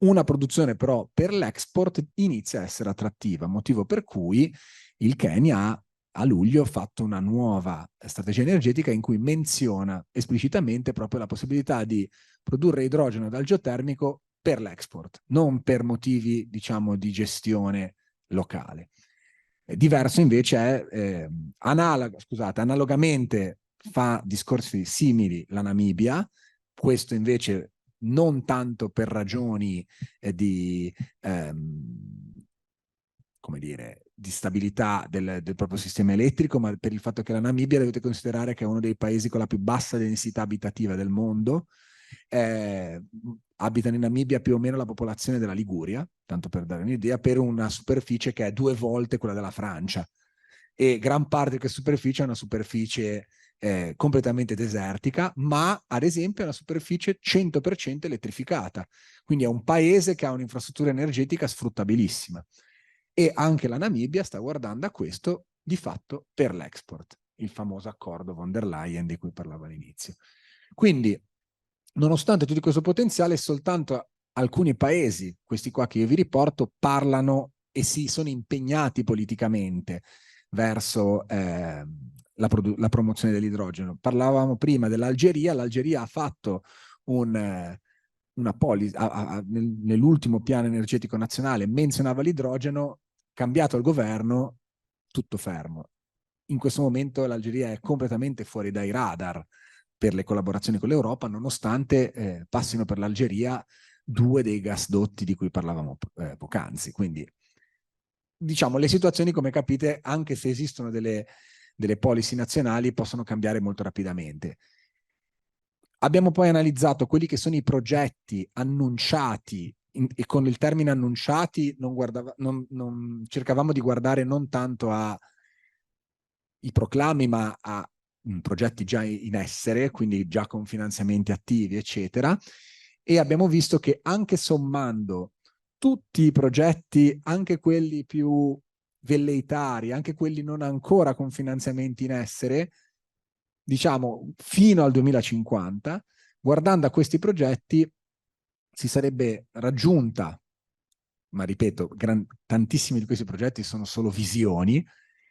Una produzione però per l'export inizia a essere attrattiva, motivo per cui il Kenya ha a luglio fatto una nuova strategia energetica in cui menziona esplicitamente proprio la possibilità di produrre idrogeno dal geotermico per l'export, non per motivi, diciamo, di gestione locale. Diverso invece è, analogamente fa discorsi simili la Namibia, questo invece non tanto per ragioni come dire, di stabilità del proprio sistema elettrico, ma per il fatto che la Namibia dovete considerare che è uno dei paesi con la più bassa densità abitativa del mondo. Abitano in Namibia più o meno la popolazione della Liguria, tanto per dare un'idea, per una superficie che è 2 volte quella della Francia. E gran parte di questa superficie è una superficie completamente desertica, ma ad esempio è una superficie 100% elettrificata. Quindi è un paese che ha un'infrastruttura energetica sfruttabilissima. E anche la Namibia sta guardando a questo di fatto per l'export, il famoso accordo von der Leyen di cui parlavo all'inizio. Quindi, nonostante tutto questo potenziale, soltanto alcuni paesi, questi qua che io vi riporto, parlano e si sono impegnati politicamente verso la promozione dell'idrogeno. Parlavamo prima dell'Algeria, l'Algeria ha fatto una policy, nell'ultimo piano energetico nazionale menzionava l'idrogeno, cambiato il governo, tutto fermo. In questo momento l'Algeria è completamente fuori dai radar per le collaborazioni con l'Europa, nonostante passino per l'Algeria 2 dei gasdotti di cui parlavamo poc'anzi. Quindi, diciamo, le situazioni, come capite, anche se esistono delle policy nazionali, possono cambiare molto rapidamente. Abbiamo poi analizzato quelli che sono i progetti annunciati, e con il termine annunciati non cercavamo di guardare non tanto ai proclami, ma a progetti già in essere, quindi già con finanziamenti attivi, eccetera. E abbiamo visto che anche sommando tutti i progetti, anche quelli più velleitari, anche quelli non ancora con finanziamenti in essere, diciamo fino al 2050, guardando a questi progetti si sarebbe raggiunta, ma ripeto, tantissimi di questi progetti sono solo visioni,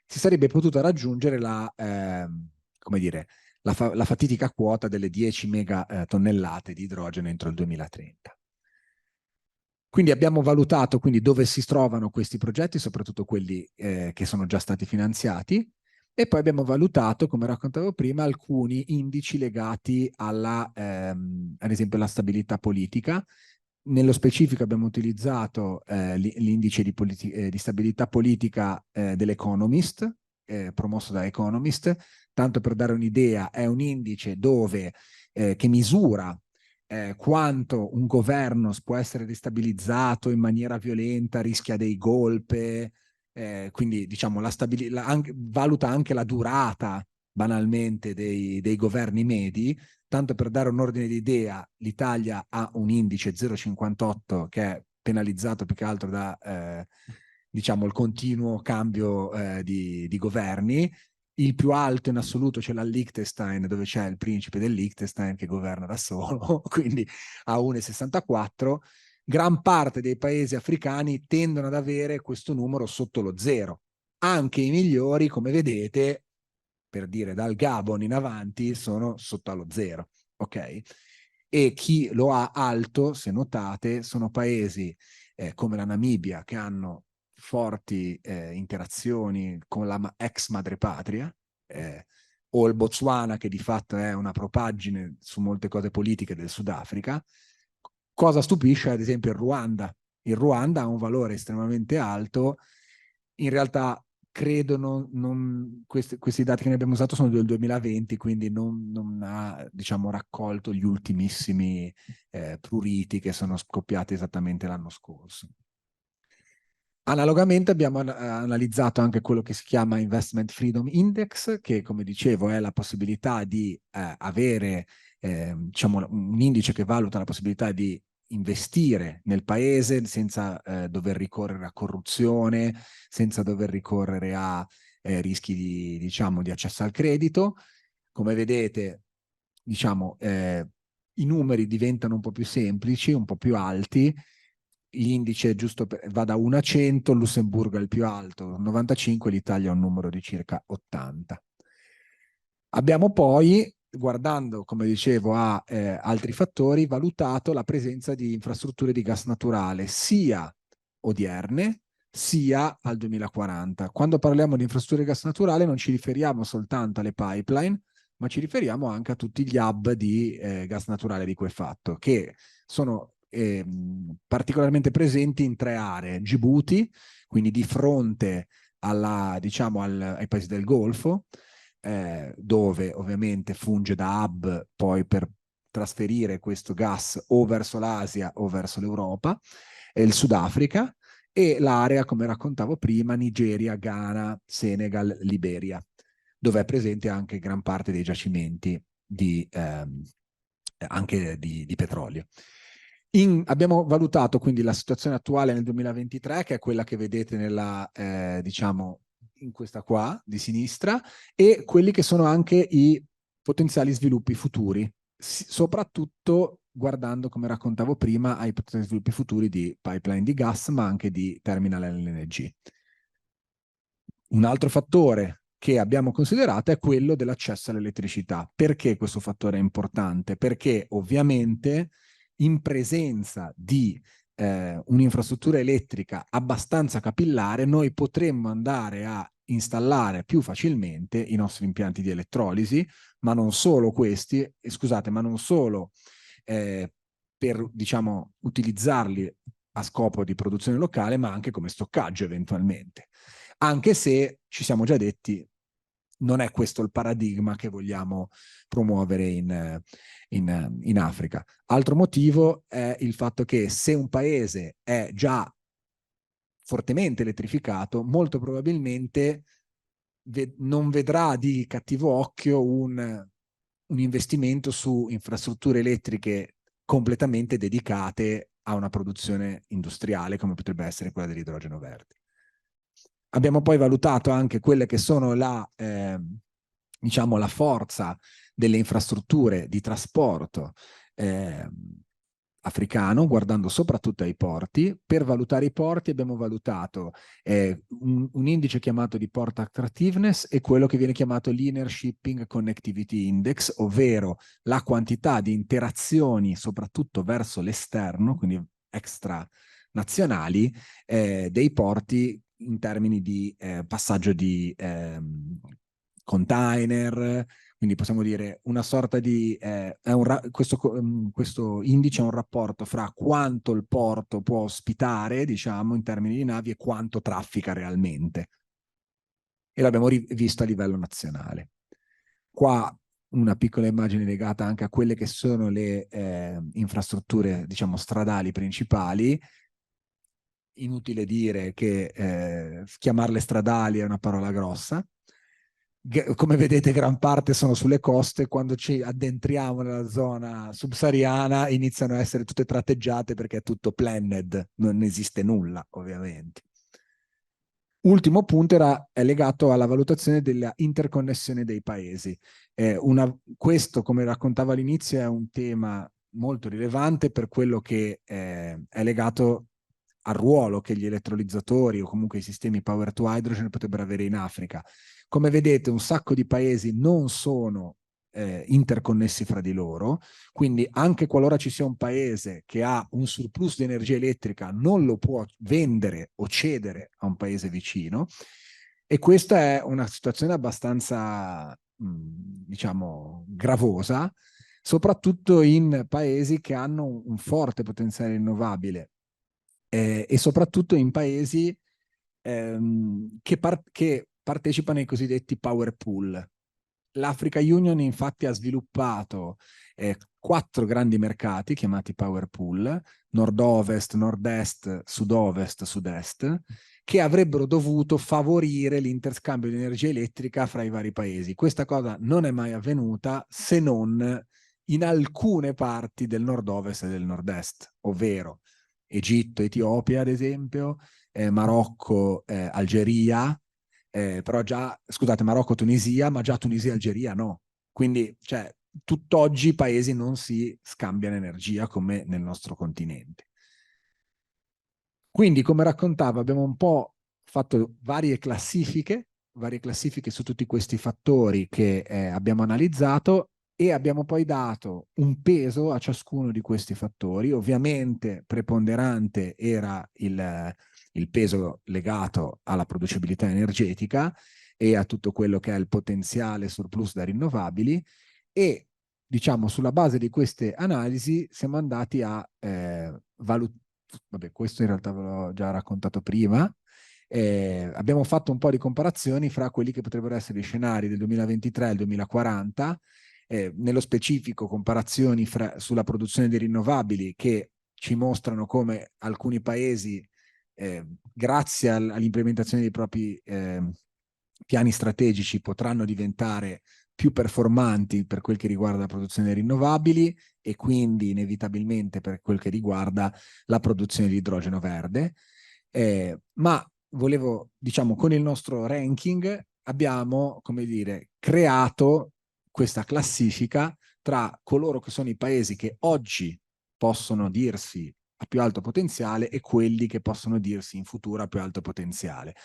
si sarebbe potuta raggiungere come dire, la fatidica quota delle 10 megatonnellate di idrogeno entro il 2030. Quindi abbiamo valutato quindi dove si trovano questi progetti, soprattutto quelli che sono già stati finanziati, e poi abbiamo valutato, come raccontavo prima, alcuni indici legati alla, ad esempio, alla stabilità politica. Nello specifico abbiamo utilizzato l'indice di stabilità politica dell'Economist, promosso da Economist. Tanto per dare un'idea, è un indice che misura quanto un governo può essere destabilizzato in maniera violenta, rischia dei golpe, quindi diciamo valuta anche la durata banalmente dei governi medi. Tanto per dare un ordine di idea, l'Italia ha un indice 0,58 che è penalizzato più che altro da diciamo il continuo cambio di governi. Il più alto in assoluto c'è la Liechtenstein, dove c'è il principe del Liechtenstein che governa da solo, quindi a 1,64. Gran parte dei paesi africani tendono ad avere questo numero sotto lo zero. Anche i migliori, come vedete, per dire dal Gabon in avanti, sono sotto allo zero, ok? E chi lo ha alto, se notate, sono paesi come la Namibia, che hanno forti interazioni con la ex madrepatria, o il Botswana, che di fatto è una propaggine su molte cose politiche del Sudafrica. Cosa stupisce, ad esempio, il Ruanda. Il Ruanda ha un valore estremamente alto. In realtà, credo, questi dati che ne abbiamo usato sono del 2020, quindi non ha, diciamo, raccolto gli ultimissimi pruriti che sono scoppiati esattamente l'anno scorso. Analogamente abbiamo analizzato anche quello che si chiama Investment Freedom Index, che come dicevo è la possibilità di avere diciamo, un indice che valuta la possibilità di investire nel paese senza dover ricorrere a corruzione, senza dover ricorrere a rischi diciamo, di accesso al credito. Come vedete, diciamo, i numeri diventano un po' più semplici, un po' più alti. L'indice va da 1 a 100, il Lussemburgo è il più alto, 95, l'Italia ha un numero di circa 80. Abbiamo poi, guardando, come dicevo, a altri fattori, valutato la presenza di infrastrutture di gas naturale, sia odierne, sia al 2040. Quando parliamo di infrastrutture di gas naturale non ci riferiamo soltanto alle pipeline, ma ci riferiamo anche a tutti gli hub di gas naturale di liquefatto, che sono particolarmente presenti in 3 aree: Djibouti, quindi di fronte diciamo, ai paesi del Golfo, dove ovviamente funge da hub poi per trasferire questo gas o verso l'Asia o verso l'Europa, il Sudafrica, e l'area, come raccontavo prima, Nigeria, Ghana, Senegal, Liberia, dove è presente anche gran parte dei giacimenti anche di petrolio. Abbiamo valutato quindi la situazione attuale nel 2023, che è quella che vedete nella, diciamo, in questa qua di sinistra, e quelli che sono anche i potenziali sviluppi futuri, soprattutto guardando, come raccontavo prima, ai potenziali sviluppi futuri di pipeline di gas, ma anche di terminal LNG. Un altro fattore che abbiamo considerato è quello dell'accesso all'elettricità. Perché questo fattore è importante? Perché ovviamente in presenza di un'infrastruttura elettrica abbastanza capillare, noi potremmo andare a installare più facilmente i nostri impianti di elettrolisi, ma non solo questi, scusate, ma non solo per, diciamo, utilizzarli a scopo di produzione locale, ma anche come stoccaggio eventualmente. Anche se ci siamo già detti, non è questo il paradigma che vogliamo promuovere in Africa. Altro motivo è il fatto che se un paese è già fortemente elettrificato, molto probabilmente non vedrà di cattivo occhio un investimento su infrastrutture elettriche completamente dedicate a una produzione industriale, come potrebbe essere quella dell'idrogeno verde. Abbiamo poi valutato anche quelle che sono diciamo, la forza delle infrastrutture di trasporto africano, guardando soprattutto ai porti. Per valutare i porti abbiamo valutato un indice chiamato di Port Attractiveness e quello che viene chiamato Linear Shipping Connectivity Index, ovvero la quantità di interazioni, soprattutto verso l'esterno, quindi extra nazionali, dei porti in termini di passaggio di container. Quindi possiamo dire una sorta di... questo indice è un rapporto fra quanto il porto può ospitare, diciamo, in termini di navi e quanto traffica realmente. E l'abbiamo visto a livello nazionale. Qua una piccola immagine legata anche a quelle che sono le infrastrutture, diciamo, stradali principali. Inutile dire che chiamarle stradali è una parola grossa. Come vedete, gran parte sono sulle coste. Quando ci addentriamo nella zona subsahariana iniziano a essere tutte tratteggiate perché è tutto planned, non esiste nulla ovviamente. Ultimo punto è legato alla valutazione della interconnessione dei paesi. Questo, come raccontavo all'inizio, è un tema molto rilevante per quello che è legato al ruolo che gli elettrolizzatori o comunque i sistemi power to hydrogen potrebbero avere in Africa. Come vedete, un sacco di paesi non sono interconnessi fra di loro, quindi anche qualora ci sia un paese che ha un surplus di energia elettrica non lo può vendere o cedere a un paese vicino, e questa è una situazione abbastanza diciamo gravosa, soprattutto in paesi che hanno un forte potenziale rinnovabile e soprattutto in paesi che partecipano ai cosiddetti power pool. L'Africa Union infatti ha sviluppato 4 grandi mercati chiamati power pool, nord-ovest, nord-est, sud-ovest, sud-est, che avrebbero dovuto favorire l'interscambio di energia elettrica fra i vari paesi. Questa cosa non è mai avvenuta se non in alcune parti del nord-ovest e del nord-est, ovvero Egitto, Etiopia, ad esempio, Marocco, Algeria, però già, scusate, Marocco, Tunisia, ma già Tunisia e Algeria no. Quindi, cioè, tutt'oggi i paesi non si scambiano energia come nel nostro continente. Quindi, come raccontavo, abbiamo un po' fatto varie classifiche su tutti questi fattori che abbiamo analizzato e abbiamo poi dato un peso a ciascuno di questi fattori. Ovviamente preponderante era il peso legato alla producibilità energetica e a tutto quello che è il potenziale surplus da rinnovabili, e diciamo sulla base di queste analisi siamo andati a valutare. Vabbè, questo in realtà ve l'ho già raccontato prima. Abbiamo fatto un po' di comparazioni fra quelli che potrebbero essere gli scenari del 2023 al 2040, nello specifico comparazioni sulla produzione di rinnovabili che ci mostrano come alcuni paesi, grazie all'implementazione dei propri piani strategici, potranno diventare più performanti per quel che riguarda la produzione di rinnovabili e quindi inevitabilmente per quel che riguarda la produzione di idrogeno verde. Ma volevo, diciamo, con il nostro ranking abbiamo, come dire, creato questa classifica tra coloro che sono i paesi che oggi possono dirsi a più alto potenziale e quelli che possono dirsi in futuro a più alto potenziale.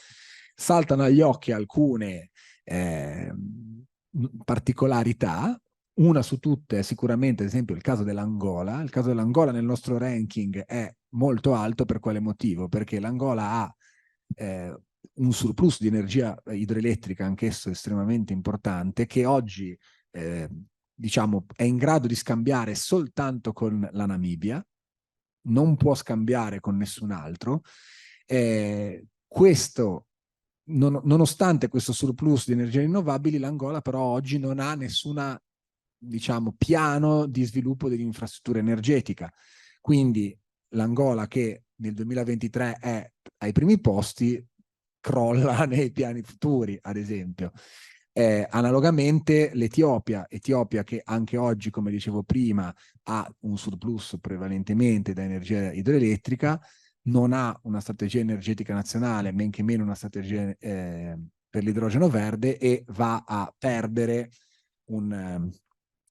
Saltano agli occhi alcune particolarità. Una su tutte è sicuramente, ad esempio, il caso dell'Angola. Il caso dell'Angola nel nostro ranking è molto alto. Per quale motivo? Perché l'Angola ha un surplus di energia idroelettrica, anch'esso estremamente importante, che oggi diciamo, è in grado di scambiare soltanto con la Namibia, non può scambiare con nessun altro. Questo, nonostante questo surplus di energie rinnovabili, l'Angola però oggi non ha nessuna, diciamo, piano di sviluppo dell'infrastruttura energetica. Quindi l'Angola, che nel 2023 è ai primi posti, crolla nei piani futuri, ad esempio. Analogamente l'Etiopia che anche oggi, come dicevo prima, ha un surplus prevalentemente da energia idroelettrica, non ha una strategia energetica nazionale, men che meno una strategia per l'idrogeno verde, e va a perdere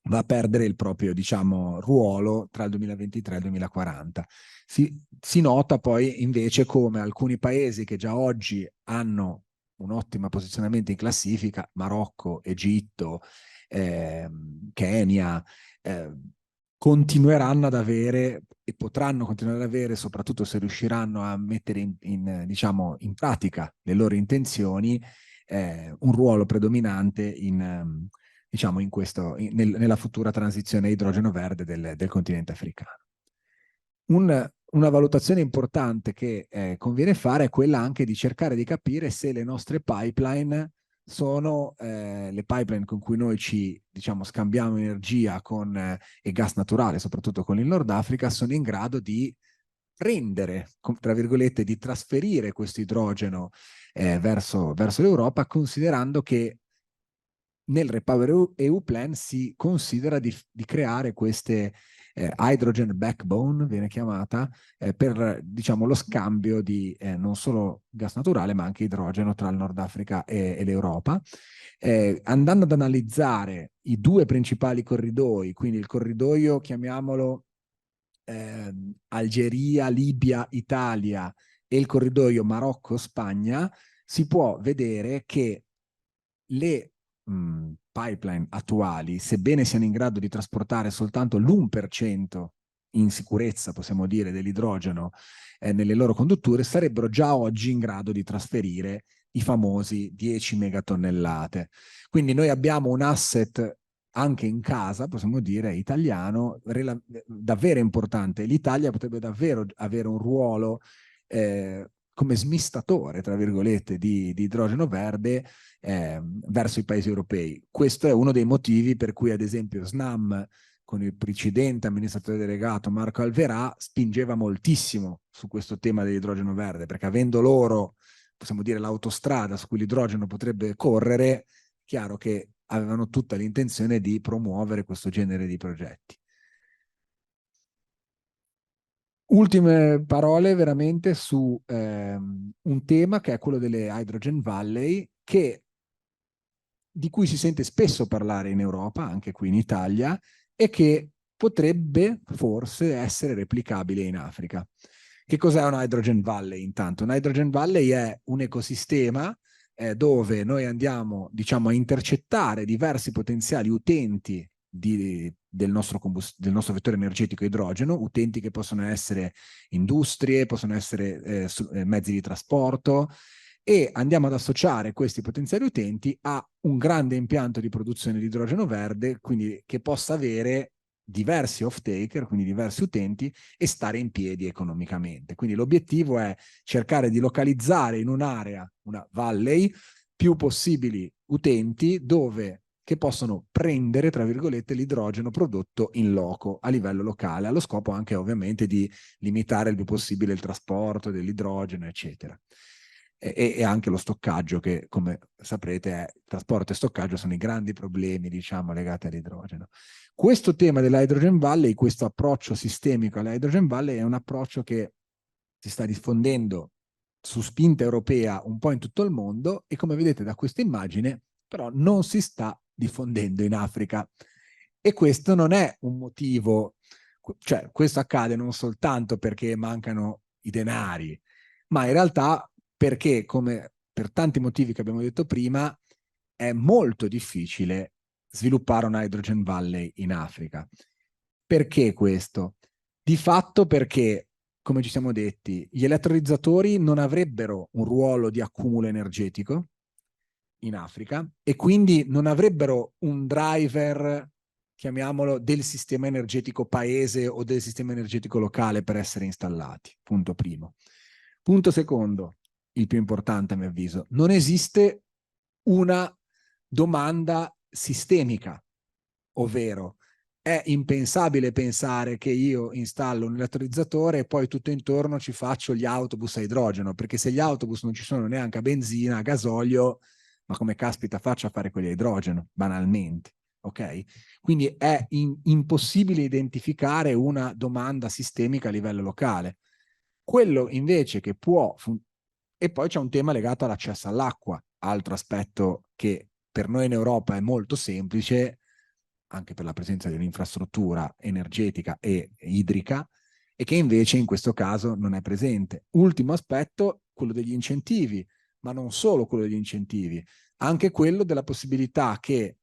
va a perdere il proprio, diciamo, ruolo tra il 2023 e il 2040. Si nota poi invece come alcuni paesi che già oggi hanno un ottimo posizionamento in classifica, Marocco, Egitto, Kenya, continueranno ad avere e potranno continuare ad avere, soprattutto se riusciranno a mettere diciamo, in pratica le loro intenzioni, un ruolo predominante diciamo, nella futura transizione a idrogeno verde del continente africano. Una valutazione importante che conviene fare è quella anche di cercare di capire se le nostre pipeline sono le pipeline con cui noi ci, diciamo, scambiamo energia e gas naturale, soprattutto con il Nord Africa, sono in grado di prendere, tra virgolette, di trasferire questo idrogeno verso l'Europa, considerando che nel Repower EU Plan si considera di creare queste hydrogen backbone, viene chiamata, per, diciamo, lo scambio di non solo gas naturale ma anche idrogeno tra il Nord Africa e l'Europa. Andando ad analizzare i due principali corridoi, quindi il corridoio, chiamiamolo Algeria, Libia, Italia, e il corridoio Marocco-Spagna, si può vedere che le pipeline attuali, sebbene siano in grado di trasportare soltanto l'1% in sicurezza, possiamo dire, dell'idrogeno nelle loro condutture, sarebbero già oggi in grado di trasferire i famosi 10 megatonnellate. Quindi noi abbiamo un asset anche in casa, possiamo dire, italiano, davvero importante. L'Italia potrebbe davvero avere un ruolo come smistatore, tra virgolette, di idrogeno verde verso i paesi europei. Questo è uno dei motivi per cui, ad esempio, Snam, con il precedente amministratore delegato Marco Alverà, spingeva moltissimo su questo tema dell'idrogeno verde, perché avendo loro, possiamo dire, l'autostrada su cui l'idrogeno potrebbe correre, chiaro che avevano tutta l'intenzione di promuovere questo genere di progetti. Ultime parole veramente su un tema che è quello delle Hydrogen Valley, di cui si sente spesso parlare in Europa, anche qui in Italia, e che potrebbe forse essere replicabile in Africa. Che cos'è un Hydrogen Valley intanto? Un Hydrogen Valley è un ecosistema dove noi andiamo, diciamo, a intercettare diversi potenziali utenti del nostro vettore energetico idrogeno, utenti che possono essere industrie, possono essere mezzi di trasporto, e andiamo ad associare questi potenziali utenti a un grande impianto di produzione di idrogeno verde, quindi che possa avere diversi off-taker, quindi diversi utenti, e stare in piedi economicamente. Quindi l'obiettivo è cercare di localizzare in un'area, una valley, più possibili utenti che possono prendere, tra virgolette, l'idrogeno prodotto in loco a livello locale, allo scopo anche ovviamente di limitare il più possibile il trasporto dell'idrogeno, eccetera. E anche lo stoccaggio, che come saprete trasporto e stoccaggio sono i grandi problemi, diciamo, legati all'idrogeno. Questo tema dell'Hydrogen Valley, questo approccio sistemico all'Hydrogen Valley, è un approccio che si sta diffondendo su spinta europea un po' in tutto il mondo, e come vedete da questa immagine però non si sta diffondendo in Africa. E questo non è un motivo, cioè questo accade non soltanto perché mancano i denari, ma in realtà perché, come per tanti motivi che abbiamo detto prima, è molto difficile sviluppare un Hydrogen Valley in Africa. Perché questo? Di fatto perché, come ci siamo detti, gli elettrolizzatori non avrebbero un ruolo di accumulo energetico in Africa, e quindi non avrebbero un driver, chiamiamolo, del sistema energetico paese o del sistema energetico locale per essere installati. Punto primo. Punto secondo, il più importante a mio avviso: non esiste una domanda sistemica, ovvero è impensabile pensare che io installo un elettrolizzatore e poi tutto intorno ci faccio gli autobus a idrogeno, perché se gli autobus non ci sono neanche a benzina, a gasolio, ma come caspita faccio a fare quelli a idrogeno, banalmente, ok? Quindi è impossibile identificare una domanda sistemica a livello locale. Quello invece che può... E poi c'è un tema legato all'accesso all'acqua, altro aspetto che per noi in Europa è molto semplice, anche per la presenza di un'infrastruttura energetica e idrica, e che invece in questo caso non è presente. Ultimo aspetto, quello degli incentivi, ma non solo quello degli incentivi, anche quello della possibilità che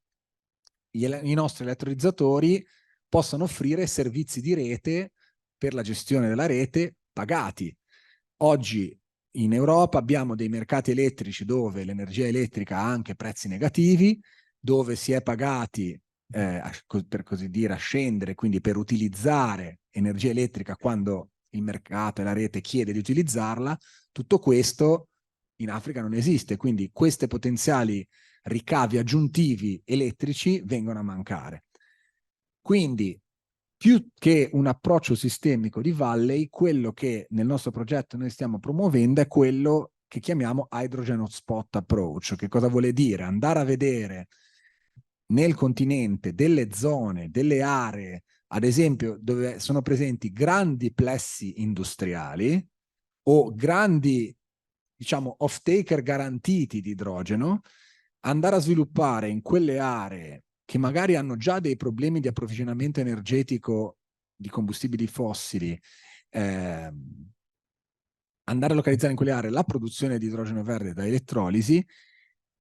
i nostri elettrolizzatori possano offrire servizi di rete per la gestione della rete pagati. Oggi in Europa abbiamo dei mercati elettrici dove l'energia elettrica ha anche prezzi negativi, dove si è pagati per così dire a scendere, quindi per utilizzare energia elettrica quando il mercato e la rete chiede di utilizzarla. Tutto questo in Africa non esiste, quindi questi potenziali ricavi aggiuntivi elettrici vengono a mancare. Quindi più che un approccio sistemico di Valley, quello che nel nostro progetto noi stiamo promuovendo è quello che chiamiamo Hydrogen Hotspot Approach. Che cosa vuole dire? Andare a vedere nel continente delle zone, delle aree, ad esempio dove sono presenti grandi plessi industriali o grandi, diciamo, off-taker garantiti di idrogeno, andare a sviluppare in quelle aree che magari hanno già dei problemi di approvvigionamento energetico di combustibili fossili, andare a localizzare in quelle aree la produzione di idrogeno verde da elettrolisi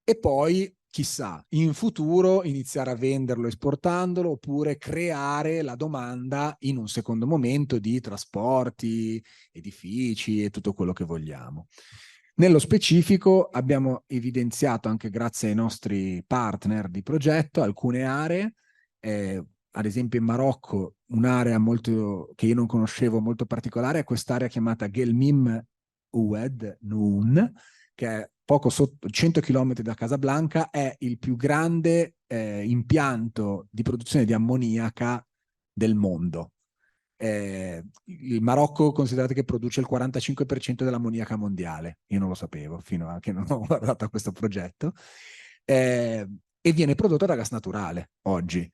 e poi, chissà, in futuro iniziare a venderlo esportandolo oppure creare la domanda in un secondo momento di trasporti, edifici e tutto quello che vogliamo. Nello specifico abbiamo evidenziato anche grazie ai nostri partner di progetto alcune aree, ad esempio in Marocco un'area molto che io non conoscevo, molto particolare, è quest'area chiamata Gelmim Oued Noun, che è poco sotto 100 km da Casablanca, è il più grande impianto di produzione di ammoniaca del mondo. Il Marocco considerate che produce il 45% dell'ammoniaca mondiale, io non lo sapevo fino a che non ho guardato a questo progetto, e viene prodotta da gas naturale oggi,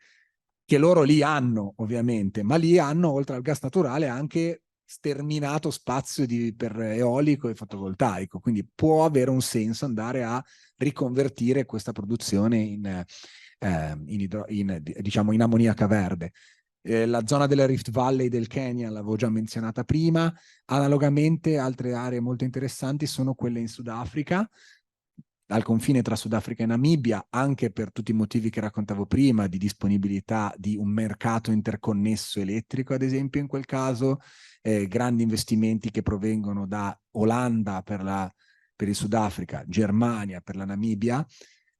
che loro lì hanno ovviamente, ma lì hanno oltre al gas naturale anche sterminato spazio per eolico e fotovoltaico, quindi può avere un senso andare a riconvertire questa produzione diciamo in ammoniaca verde. La zona della Rift Valley del Kenya l'avevo già menzionata prima. Analogamente altre aree molto interessanti sono quelle in Sudafrica, al confine tra Sudafrica e Namibia, anche per tutti i motivi che raccontavo prima, di disponibilità di un mercato interconnesso elettrico, ad esempio in quel caso, grandi investimenti che provengono da Olanda per il Sudafrica, Germania per la Namibia,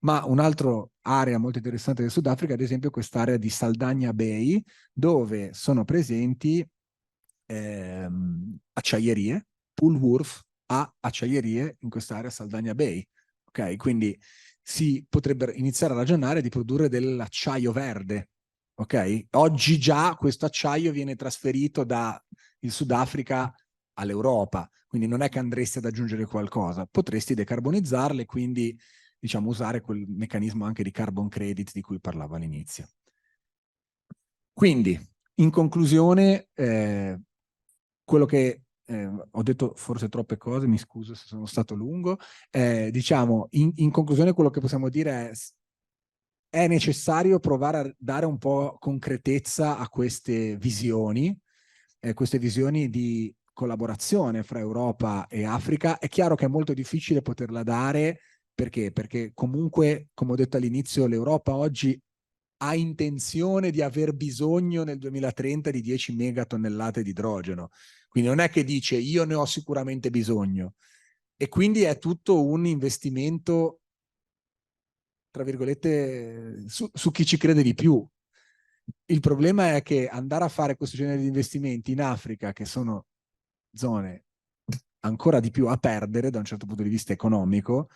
ma un'altra area molto interessante del Sudafrica, ad esempio quest'area di Saldanha Bay, dove sono presenti acciaierie, Woolworth ha acciaierie in quest'area Saldanha Bay. Ok, quindi si potrebbe iniziare a ragionare di produrre dell'acciaio verde. Ok, oggi già questo acciaio viene trasferito dal Sudafrica all'Europa, quindi non è che andresti ad aggiungere qualcosa, potresti decarbonizzarle, quindi diciamo usare quel meccanismo anche di carbon credit di cui parlavo all'inizio. Quindi, in conclusione, quello che ho detto forse troppe cose, mi scuso se sono stato lungo, diciamo, in conclusione quello che possiamo dire è necessario provare a dare un po' concretezza a queste visioni di collaborazione fra Europa e Africa. È chiaro che è molto difficile poterla dare, perché? Perché comunque, come ho detto all'inizio, l'Europa oggi ha intenzione di aver bisogno nel 2030 di 10 megatonnellate di idrogeno. Quindi non è che dice io ne ho sicuramente bisogno. E quindi è tutto un investimento, tra virgolette, su chi ci crede di più. Il problema è che andare a fare questo genere di investimenti in Africa, che sono zone ancora di più a perdere da un certo punto di vista economico,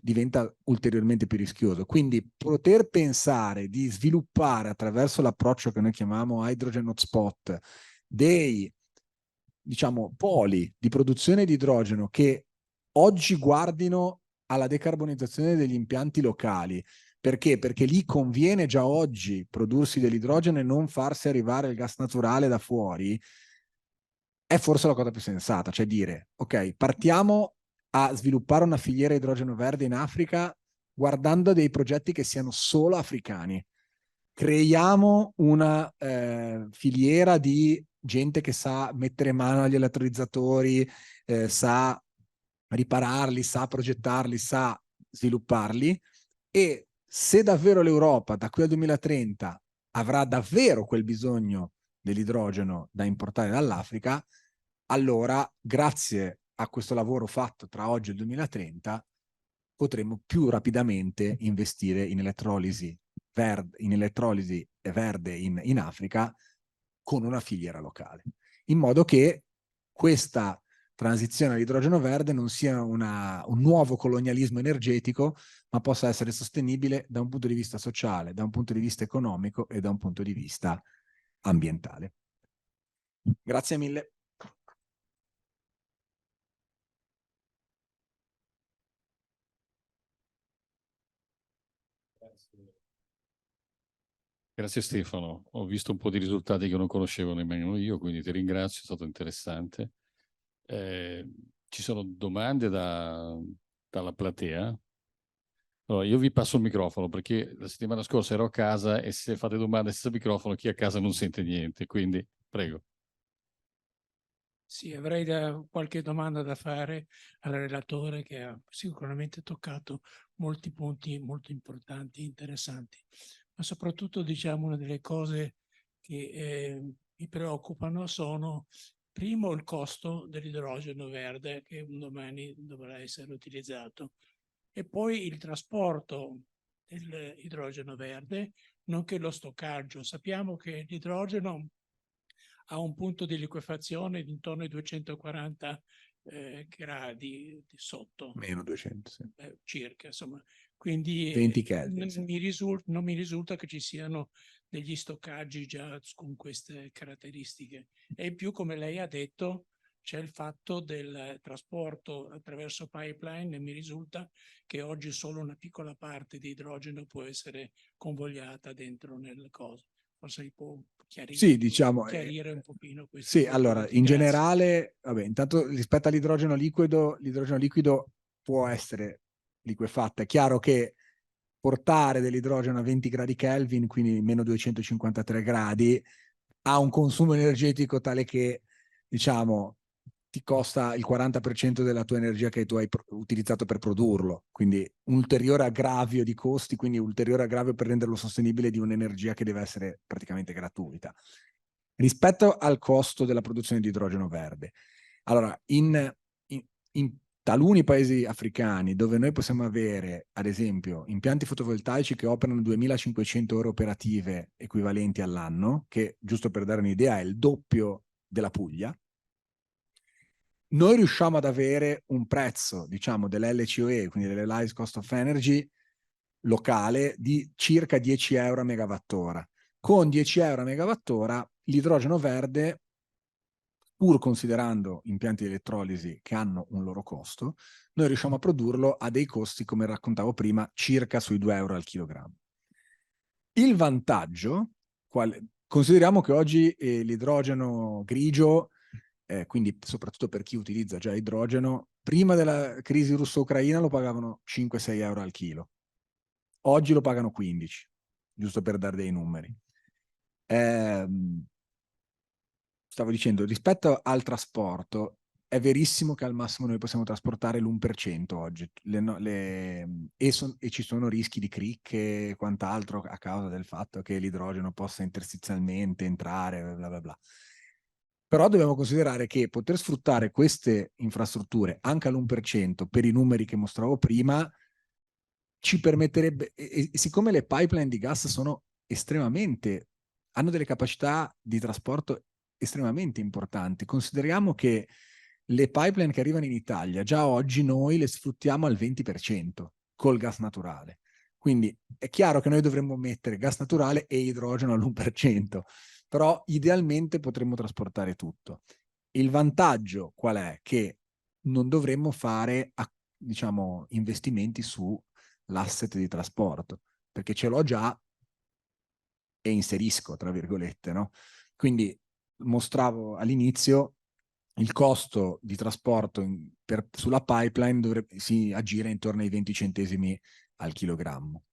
diventa ulteriormente più rischioso. Quindi poter pensare di sviluppare attraverso l'approccio che noi chiamiamo hydrogen hotspot dei, diciamo, poli di produzione di idrogeno che oggi guardino alla decarbonizzazione degli impianti locali. Perché? Perché lì conviene già oggi prodursi dell'idrogeno e non farsi arrivare il gas naturale da fuori, è forse la cosa più sensata, cioè dire, ok, partiamo a sviluppare una filiera idrogeno verde in Africa guardando dei progetti che siano solo africani. creiamo una filiera di gente che sa mettere mano agli elettrolizzatori, sa ripararli, sa progettarli, sa svilupparli, e se davvero l'Europa da qui al 2030 avrà davvero quel bisogno dell'idrogeno da importare dall'Africa, allora grazie a questo lavoro fatto tra oggi e il 2030 potremo più rapidamente investire in elettrolisi verde in Africa con una filiera locale, in modo che questa transizione all'idrogeno verde non sia un nuovo colonialismo energetico, ma possa essere sostenibile da un punto di vista sociale, da un punto di vista economico e da un punto di vista ambientale. Grazie mille. Grazie Stefano, ho visto un po' di risultati che non conoscevo nemmeno io, quindi ti ringrazio, è stato interessante. Ci sono domande dalla platea? Allora, io vi passo il microfono perché la settimana scorsa ero a casa e se fate domande senza microfono chi è a casa non sente niente, quindi prego. Sì, avrei qualche domanda da fare al relatore che ha sicuramente toccato molti punti molto importanti e interessanti, ma soprattutto diciamo una delle cose che mi preoccupano sono primo il costo dell'idrogeno verde che un domani dovrà essere utilizzato e poi il trasporto dell'idrogeno verde, nonché lo stoccaggio. Sappiamo che l'idrogeno ha un punto di liquefazione di intorno ai 240 gradi di sotto. Meno 200, sì. Circa, insomma. Quindi 20 Kelvin, sì. non mi risulta che ci siano degli stoccaggi già con queste caratteristiche. E in più, come lei ha detto, c'è il fatto del trasporto attraverso pipeline e mi risulta che oggi solo una piccola parte di idrogeno può essere convogliata dentro nel coso. Forse può chiarire, sì, diciamo, chiarire un pochino questo. sì, allora, in generale, vabbè, intanto rispetto all'idrogeno liquido, l'idrogeno liquido può essere liquefatto. È chiaro che portare dell'idrogeno a 20 gradi Kelvin, quindi meno 253 gradi, ha un consumo energetico tale che, diciamo, ti costa il 40% della tua energia che tu hai utilizzato per produrlo. Quindi un ulteriore aggravio di costi, quindi un ulteriore aggravio per renderlo sostenibile di un'energia che deve essere praticamente gratuita. Rispetto al costo della produzione di idrogeno verde. Allora, in taluni paesi africani dove noi possiamo avere, ad esempio, impianti fotovoltaici che operano 2.500 ore operative equivalenti all'anno, che giusto per dare un'idea è il doppio della Puglia, noi riusciamo ad avere un prezzo, diciamo, dell'LCOE, quindi dell'Electricity Cost of Energy locale, di circa 10 euro a megawattora. Con 10 euro a megawattora l'idrogeno verde, pur considerando impianti di elettrolisi che hanno un loro costo, noi riusciamo a produrlo a dei costi, come raccontavo prima, circa sui 2 euro al chilogrammo. Il vantaggio, consideriamo che oggi l'idrogeno grigio, quindi soprattutto per chi utilizza già idrogeno, prima della crisi russo-ucraina lo pagavano 5-6 euro al chilo. Oggi lo pagano 15, giusto per dare dei numeri. Stavo dicendo, rispetto al trasporto, è verissimo che al massimo noi possiamo trasportare l'1% oggi e ci sono rischi di cricche e quant'altro a causa del fatto che l'idrogeno possa interstizialmente entrare, bla bla bla. Però dobbiamo considerare che poter sfruttare queste infrastrutture anche all'1% per i numeri che mostravo prima ci permetterebbe, e siccome le pipeline di gas sono estremamente, hanno delle capacità di trasporto estremamente importanti. Consideriamo che le pipeline che arrivano in Italia, già oggi noi le sfruttiamo al 20% col gas naturale. Quindi è chiaro che noi dovremmo mettere gas naturale e idrogeno all'1%, però idealmente potremmo trasportare tutto. Il vantaggio qual è? Che non dovremmo fare, diciamo, investimenti sull'asset di trasporto, perché ce l'ho già e inserisco, tra virgolette, no? Quindi mostravo all'inizio il costo di trasporto sulla pipeline dovrebbe si aggira intorno ai 20 centesimi al chilogrammo.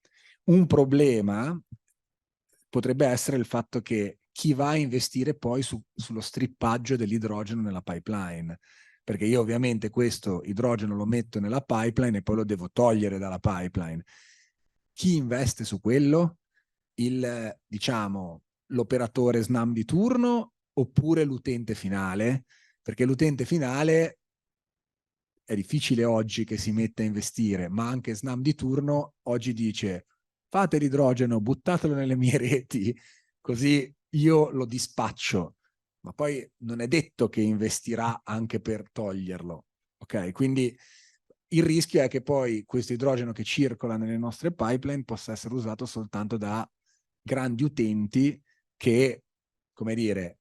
Un problema potrebbe essere il fatto che chi va a investire poi sullo strippaggio dell'idrogeno nella pipeline, perché io ovviamente questo idrogeno lo metto nella pipeline e poi lo devo togliere dalla pipeline. Chi investe su quello? Diciamo, l'operatore SNAM di turno oppure l'utente finale? Perché l'utente finale è difficile oggi che si metta a investire, ma anche SNAM di turno oggi dice: fate l'idrogeno, buttatelo nelle mie reti, così io lo dispaccio. Ma poi non è detto che investirà anche per toglierlo, ok? Quindi il rischio è che poi questo idrogeno che circola nelle nostre pipeline possa essere usato soltanto da grandi utenti che, come dire,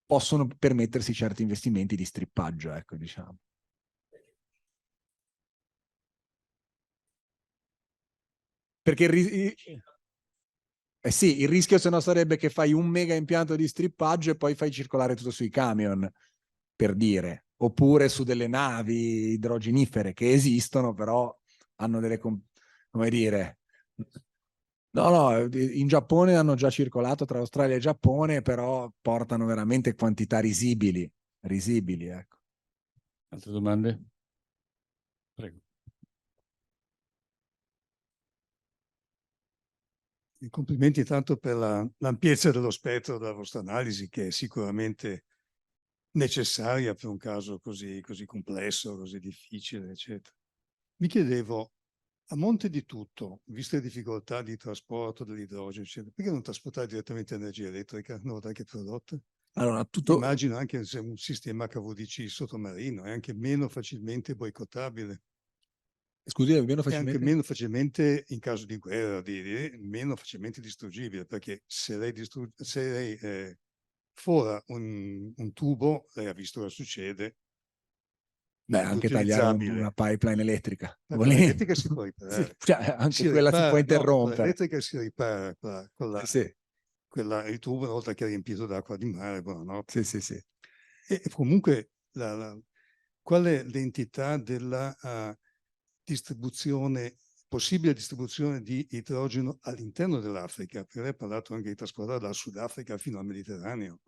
possono permettersi certi investimenti di strippaggio, ecco, diciamo. Perché sì, il rischio se no sarebbe che fai un mega impianto di strippaggio e poi fai circolare tutto sui camion, per dire, oppure su delle navi idrogenifere che esistono, però hanno delle, come dire, no, in Giappone hanno già circolato tra Australia e Giappone, però portano veramente quantità risibili, ecco. Altre domande? Prego. Complimenti tanto per l'ampiezza dello spettro della vostra analisi, che è sicuramente necessaria per un caso così complesso, così difficile, eccetera. Mi chiedevo, a monte di tutto, viste le difficoltà di trasporto dell'idrogeno, eccetera, perché non trasportare direttamente energia elettrica, una volta che prodotta? Allora, Immagino anche se un sistema HVDC sottomarino è anche meno facilmente boicottabile. Scusi, meno è facilmente? anche meno facilmente, in caso di guerra, meno facilmente distruggibile, perché se lei fora un tubo, lei ha visto cosa succede, Beh, è anche tagliare una riutilizzabile. pipeline elettrica. Ma quella elettrica si può riparare. Sì, cioè, anche Si quella si può ripara, no, quella interrompere. elettrica si ripara, Sì, il tubo una volta che è riempito d'acqua di mare, buonanotte. sì. E comunque, qual è l'entità della possibile distribuzione di idrogeno all'interno dell'Africa? Perché lei ha parlato anche di trasportare dal Sudafrica fino al Mediterraneo.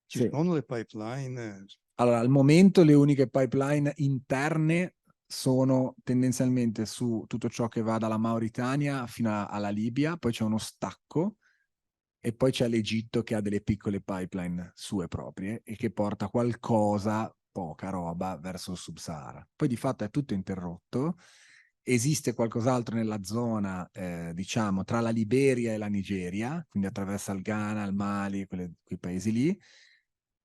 Ci Sì. sono le pipeline? Allora, al momento le uniche pipeline interne sono tendenzialmente su tutto ciò che va dalla Mauritania fino alla Libia, poi c'è uno stacco e poi c'è l'Egitto che ha delle piccole pipeline sue proprie e che porta qualcosa, poca roba, verso il Sub-Sahara. Poi di fatto è tutto interrotto. Esiste qualcos'altro nella zona, diciamo, tra la Liberia e la Nigeria, quindi attraversa il Ghana, il Mali, quei paesi lì.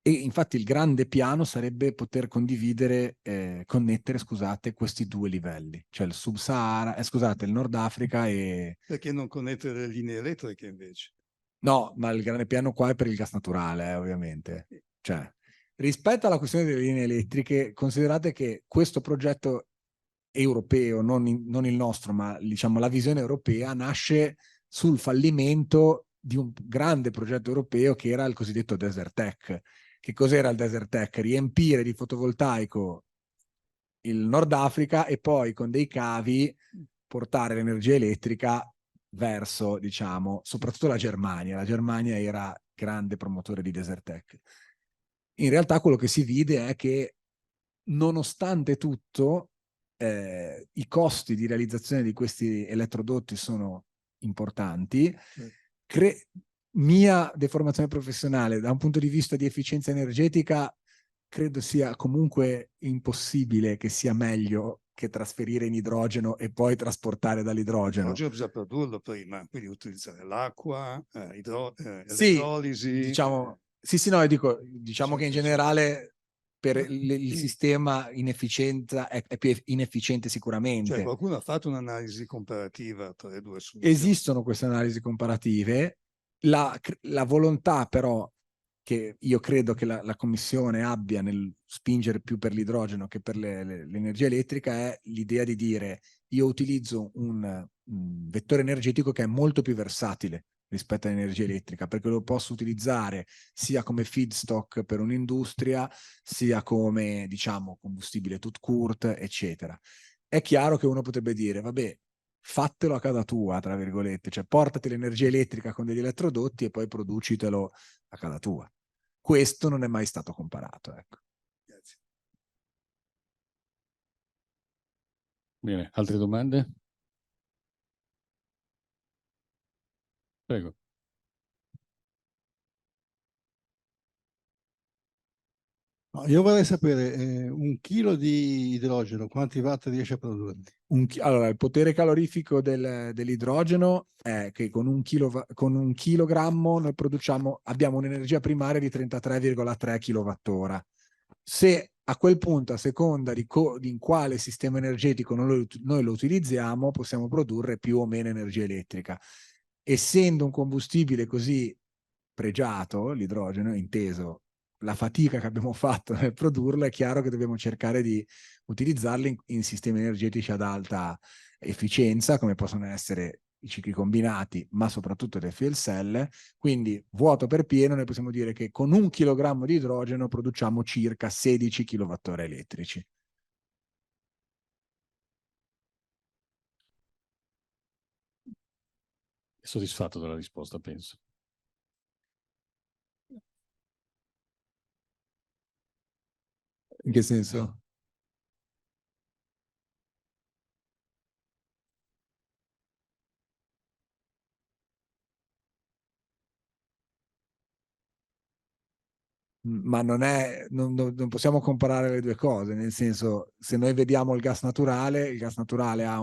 E infatti il grande piano sarebbe poter connettere, scusate, questi due livelli, cioè il Sub-Sahara, scusate, il Nord Africa e... Perché non connettere le linee elettriche invece? No, ma il grande piano qua è per il gas naturale, ovviamente. Cioè, rispetto alla questione delle linee elettriche, considerate che questo progetto europeo, non il nostro, ma diciamo la visione europea, nasce sul fallimento di un grande progetto europeo che era il cosiddetto Desertec. Che cos'era il Desertec? Riempire di fotovoltaico il Nord Africa e poi con dei cavi portare l'energia elettrica verso, diciamo, soprattutto la Germania. La Germania era grande promotore di Desertec. In realtà quello che si vide è che nonostante tutto i costi di realizzazione di questi elettrodotti sono importanti. Mia deformazione professionale da un punto di vista di efficienza energetica credo sia comunque impossibile che sia meglio che trasferire in idrogeno e poi trasportare dall'idrogeno. L'idrogeno bisogna produrlo prima, quindi utilizzare l'acqua, Sì, elettrolisi. diciamo, sì, no, diciamo che in generale per il sistema inefficienza è più inefficiente sicuramente. Cioè qualcuno ha fatto un'analisi comparativa tra le due soluzioni. Esistono queste analisi comparative. La volontà però che io credo che la Commissione abbia nel spingere più per l'idrogeno che per l'energia elettrica è l'idea di dire: io utilizzo un vettore energetico che è molto più versatile rispetto all'energia elettrica, perché lo posso utilizzare sia come feedstock per un'industria, sia come, diciamo, combustibile tout court, eccetera. È chiaro che uno potrebbe dire: vabbè, fatelo a casa tua, tra virgolette, cioè portati l'energia elettrica con degli elettrodotti e poi producitelo a casa tua. Questo non è mai stato comparato, ecco. Grazie. Bene, altre domande? Prego. No, io vorrei sapere, 1 chilo di idrogeno, quanti watt riesce a produrre? Allora, il potere calorifico dell'idrogeno è che con con un chilogrammo noi abbiamo un'energia primaria di 33,3 kWh. Se a quel punto, a seconda di in quale sistema energetico noi lo utilizziamo, possiamo produrre più o meno energia elettrica. Essendo un combustibile così pregiato, l'idrogeno, inteso la fatica che abbiamo fatto nel produrlo, è chiaro che dobbiamo cercare di utilizzarli in sistemi energetici ad alta efficienza, come possono essere i cicli combinati, ma soprattutto le fuel cell. Quindi, vuoto per pieno, noi possiamo dire che con 1 chilogrammo di idrogeno produciamo circa 16 kWh elettrici. È soddisfatto della risposta, penso. In che senso? Ma non possiamo comparare le due cose, nel senso, se noi vediamo il gas naturale ha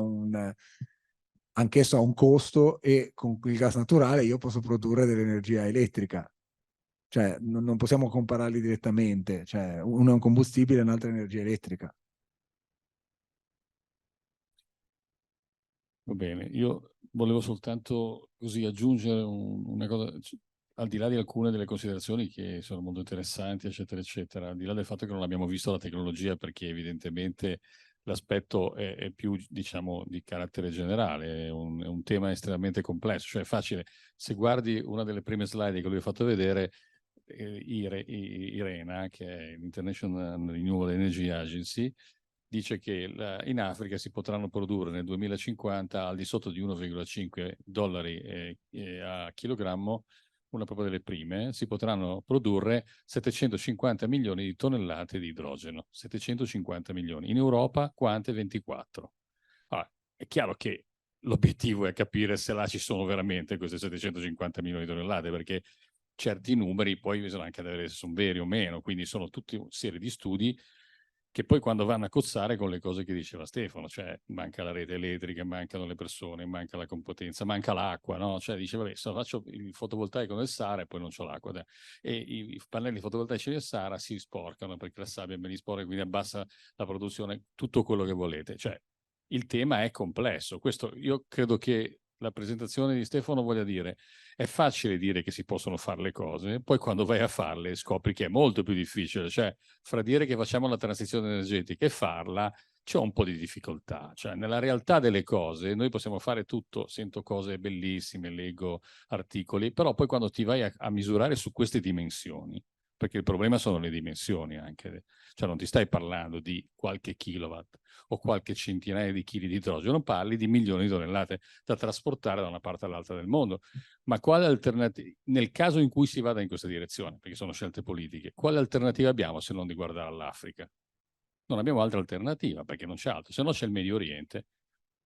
anch'esso ha un costo, e con il gas naturale io posso produrre dell'energia elettrica. Cioè, non possiamo compararli direttamente, cioè, uno è un combustibile e un'altra è energia elettrica. Va bene, io volevo soltanto così aggiungere una cosa, al di là di alcune delle considerazioni che sono molto interessanti, eccetera, eccetera, al di là del fatto che non abbiamo visto la tecnologia, perché evidentemente l'aspetto è più, diciamo, di carattere generale, è un tema estremamente complesso, cioè è facile. Se guardi una delle prime slide che lui ha fatto vedere, IRENA, che è l'International Renewable Energy Agency, dice che in Africa si potranno produrre nel 2050 al di sotto di 1,5 dollari a chilogrammo, una proprio delle prime, si potranno produrre 750 milioni di tonnellate di idrogeno. 750 milioni. In Europa quante? 24. Allora, è chiaro che l'obiettivo è capire se là ci sono veramente queste 750 milioni di tonnellate, perché certi numeri poi bisogna anche vedere se sono veri o meno, quindi sono tutte una serie di studi che poi quando vanno a cozzare con le cose che diceva Stefano, cioè manca la rete elettrica, mancano le persone, manca la competenza, manca l'acqua, no? Cioè dice, vabbè, se faccio il fotovoltaico nel Sahara e poi non c'ho l'acqua, e i pannelli fotovoltaici del Sahara si sporcano perché la sabbia è ben sporca, quindi abbassa la produzione, tutto quello che volete. Cioè, il tema è complesso. Questo io credo che la presentazione di Stefano voglia dire, è facile dire che si possono fare le cose, poi quando vai a farle scopri che è molto più difficile, cioè fra dire che facciamo la transizione energetica e farla c'è un po' di difficoltà, cioè nella realtà delle cose noi possiamo fare tutto, sento cose bellissime, leggo articoli, però poi quando ti vai a misurare su queste dimensioni, perché il problema sono le dimensioni anche, cioè non ti stai parlando di qualche kilowatt o qualche centinaia di chili di idrogeno, parli di milioni di tonnellate da trasportare da una parte all'altra del mondo. Ma quale alternativa, nel caso in cui si vada in questa direzione, perché sono scelte politiche, quale alternativa abbiamo se non di guardare all'Africa? Non abbiamo altra alternativa, perché non c'è altro, se no c'è il Medio Oriente,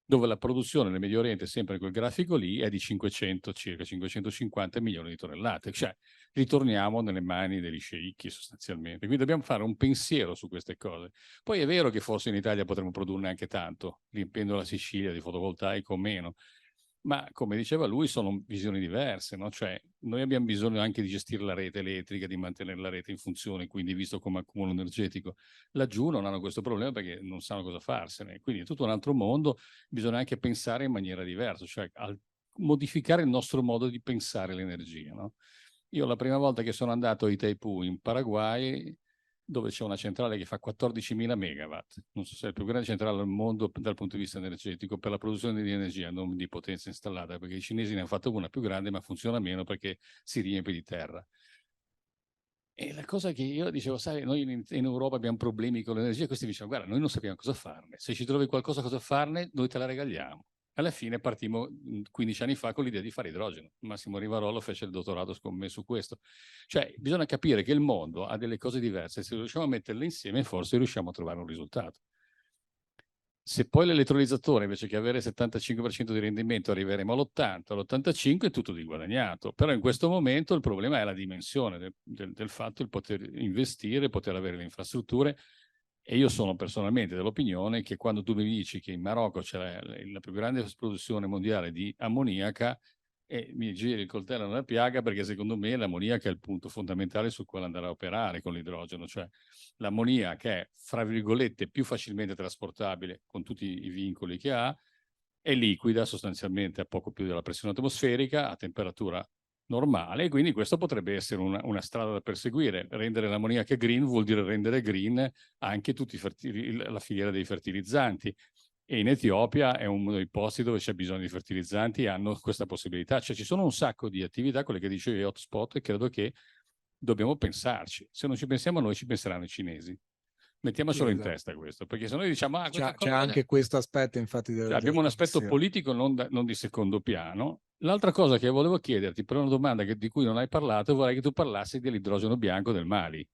dove la produzione nel Medio Oriente, sempre in quel grafico lì, è di 500, circa 550 milioni di tonnellate, cioè ritorniamo nelle mani degli sceicchi sostanzialmente, quindi dobbiamo fare un pensiero su queste cose. Poi è vero che forse in Italia potremmo produrne anche tanto, riempiendo la Sicilia di fotovoltaico o meno, ma come diceva lui sono visioni diverse, no? Cioè noi abbiamo bisogno anche di gestire la rete elettrica, di mantenere la rete in funzione, quindi visto come accumulo energetico. Laggiù non hanno questo problema perché non sanno cosa farsene, quindi è tutto un altro mondo, bisogna anche pensare in maniera diversa, cioè modificare il nostro modo di pensare l'energia, no? Io la prima volta che sono andato a Itaipu in Paraguay, dove c'è una centrale che fa 14.000 megawatt, non so se è la più grande centrale al mondo dal punto di vista energetico per la produzione di energia, non di potenza installata, perché i cinesi ne hanno fatto una più grande ma funziona meno perché si riempie di terra. E la cosa che io dicevo, sai, noi in Europa abbiamo problemi con l'energia, questi mi dicevano, guarda, noi non sappiamo cosa farne, se ci trovi qualcosa cosa farne, noi te la regaliamo. Alla fine partimmo 15 anni fa con l'idea di fare idrogeno. Massimo Rivarolo fece il dottorato con me su questo. Cioè, bisogna capire che il mondo ha delle cose diverse. Se riusciamo a metterle insieme, forse riusciamo a trovare un risultato. Se poi l'elettrolizzatore, invece che avere il 75% di rendimento, arriveremo all'80, all'85, è tutto di guadagnato. Però in questo momento il problema è la dimensione del fatto di poter investire, poter avere le infrastrutture. E io sono personalmente dell'opinione che quando tu mi dici che in Marocco c'è la più grande produzione mondiale di ammoniaca, e mi giri il coltello nella piaga, perché secondo me l'ammoniaca è il punto fondamentale su quale andare a operare con l'idrogeno, cioè l'ammoniaca è, fra virgolette, più facilmente trasportabile con tutti i vincoli che ha, è liquida sostanzialmente a poco più della pressione atmosferica, a temperatura normale, e quindi questo potrebbe essere una strada da perseguire. Rendere l'ammoniaca green vuol dire rendere green anche la filiera dei fertilizzanti. E in Etiopia è uno dei posti dove c'è bisogno di fertilizzanti e hanno questa possibilità. Cioè ci sono un sacco di attività, quelle che dicevi hotspot, e credo che dobbiamo pensarci. Se non ci pensiamo noi, ci penseranno i cinesi. Mettiamocelo in testa questo, perché se noi diciamo c'è anche questo aspetto, infatti, cioè, abbiamo un aspetto politico non di secondo piano. L'altra cosa che volevo chiederti, per una domanda di cui non hai parlato, vorrei che tu parlassi dell'idrogeno bianco del Mali.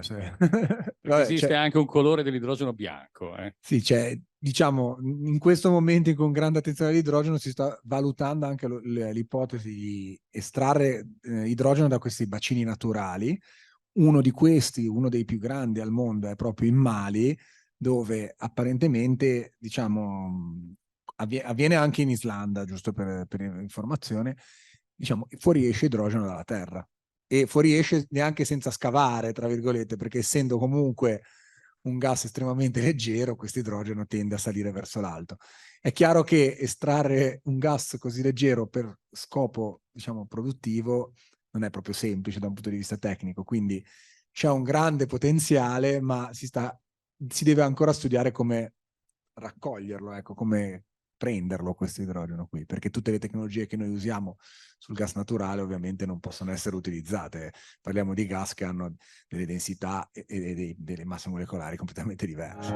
Sì. Vabbè, esiste anche un colore dell'idrogeno bianco. Sì, diciamo, in questo momento con grande attenzione all'idrogeno si sta valutando anche l'ipotesi di estrarre idrogeno da questi bacini naturali. Uno di questi, uno dei più grandi al mondo, è proprio in Mali, dove apparentemente, diciamo, avviene anche in Islanda, giusto per informazione, diciamo, fuoriesce idrogeno dalla terra. E fuoriesce neanche senza scavare, tra virgolette, perché essendo comunque un gas estremamente leggero, questo idrogeno tende a salire verso l'alto. È chiaro che estrarre un gas così leggero per scopo, diciamo, produttivo non è proprio semplice da un punto di vista tecnico, quindi c'è un grande potenziale, ma si deve ancora studiare come raccoglierlo, ecco, come prenderlo questo idrogeno qui, perché tutte le tecnologie che noi usiamo sul gas naturale ovviamente non possono essere utilizzate. Parliamo di gas che hanno delle densità e delle masse molecolari completamente diverse.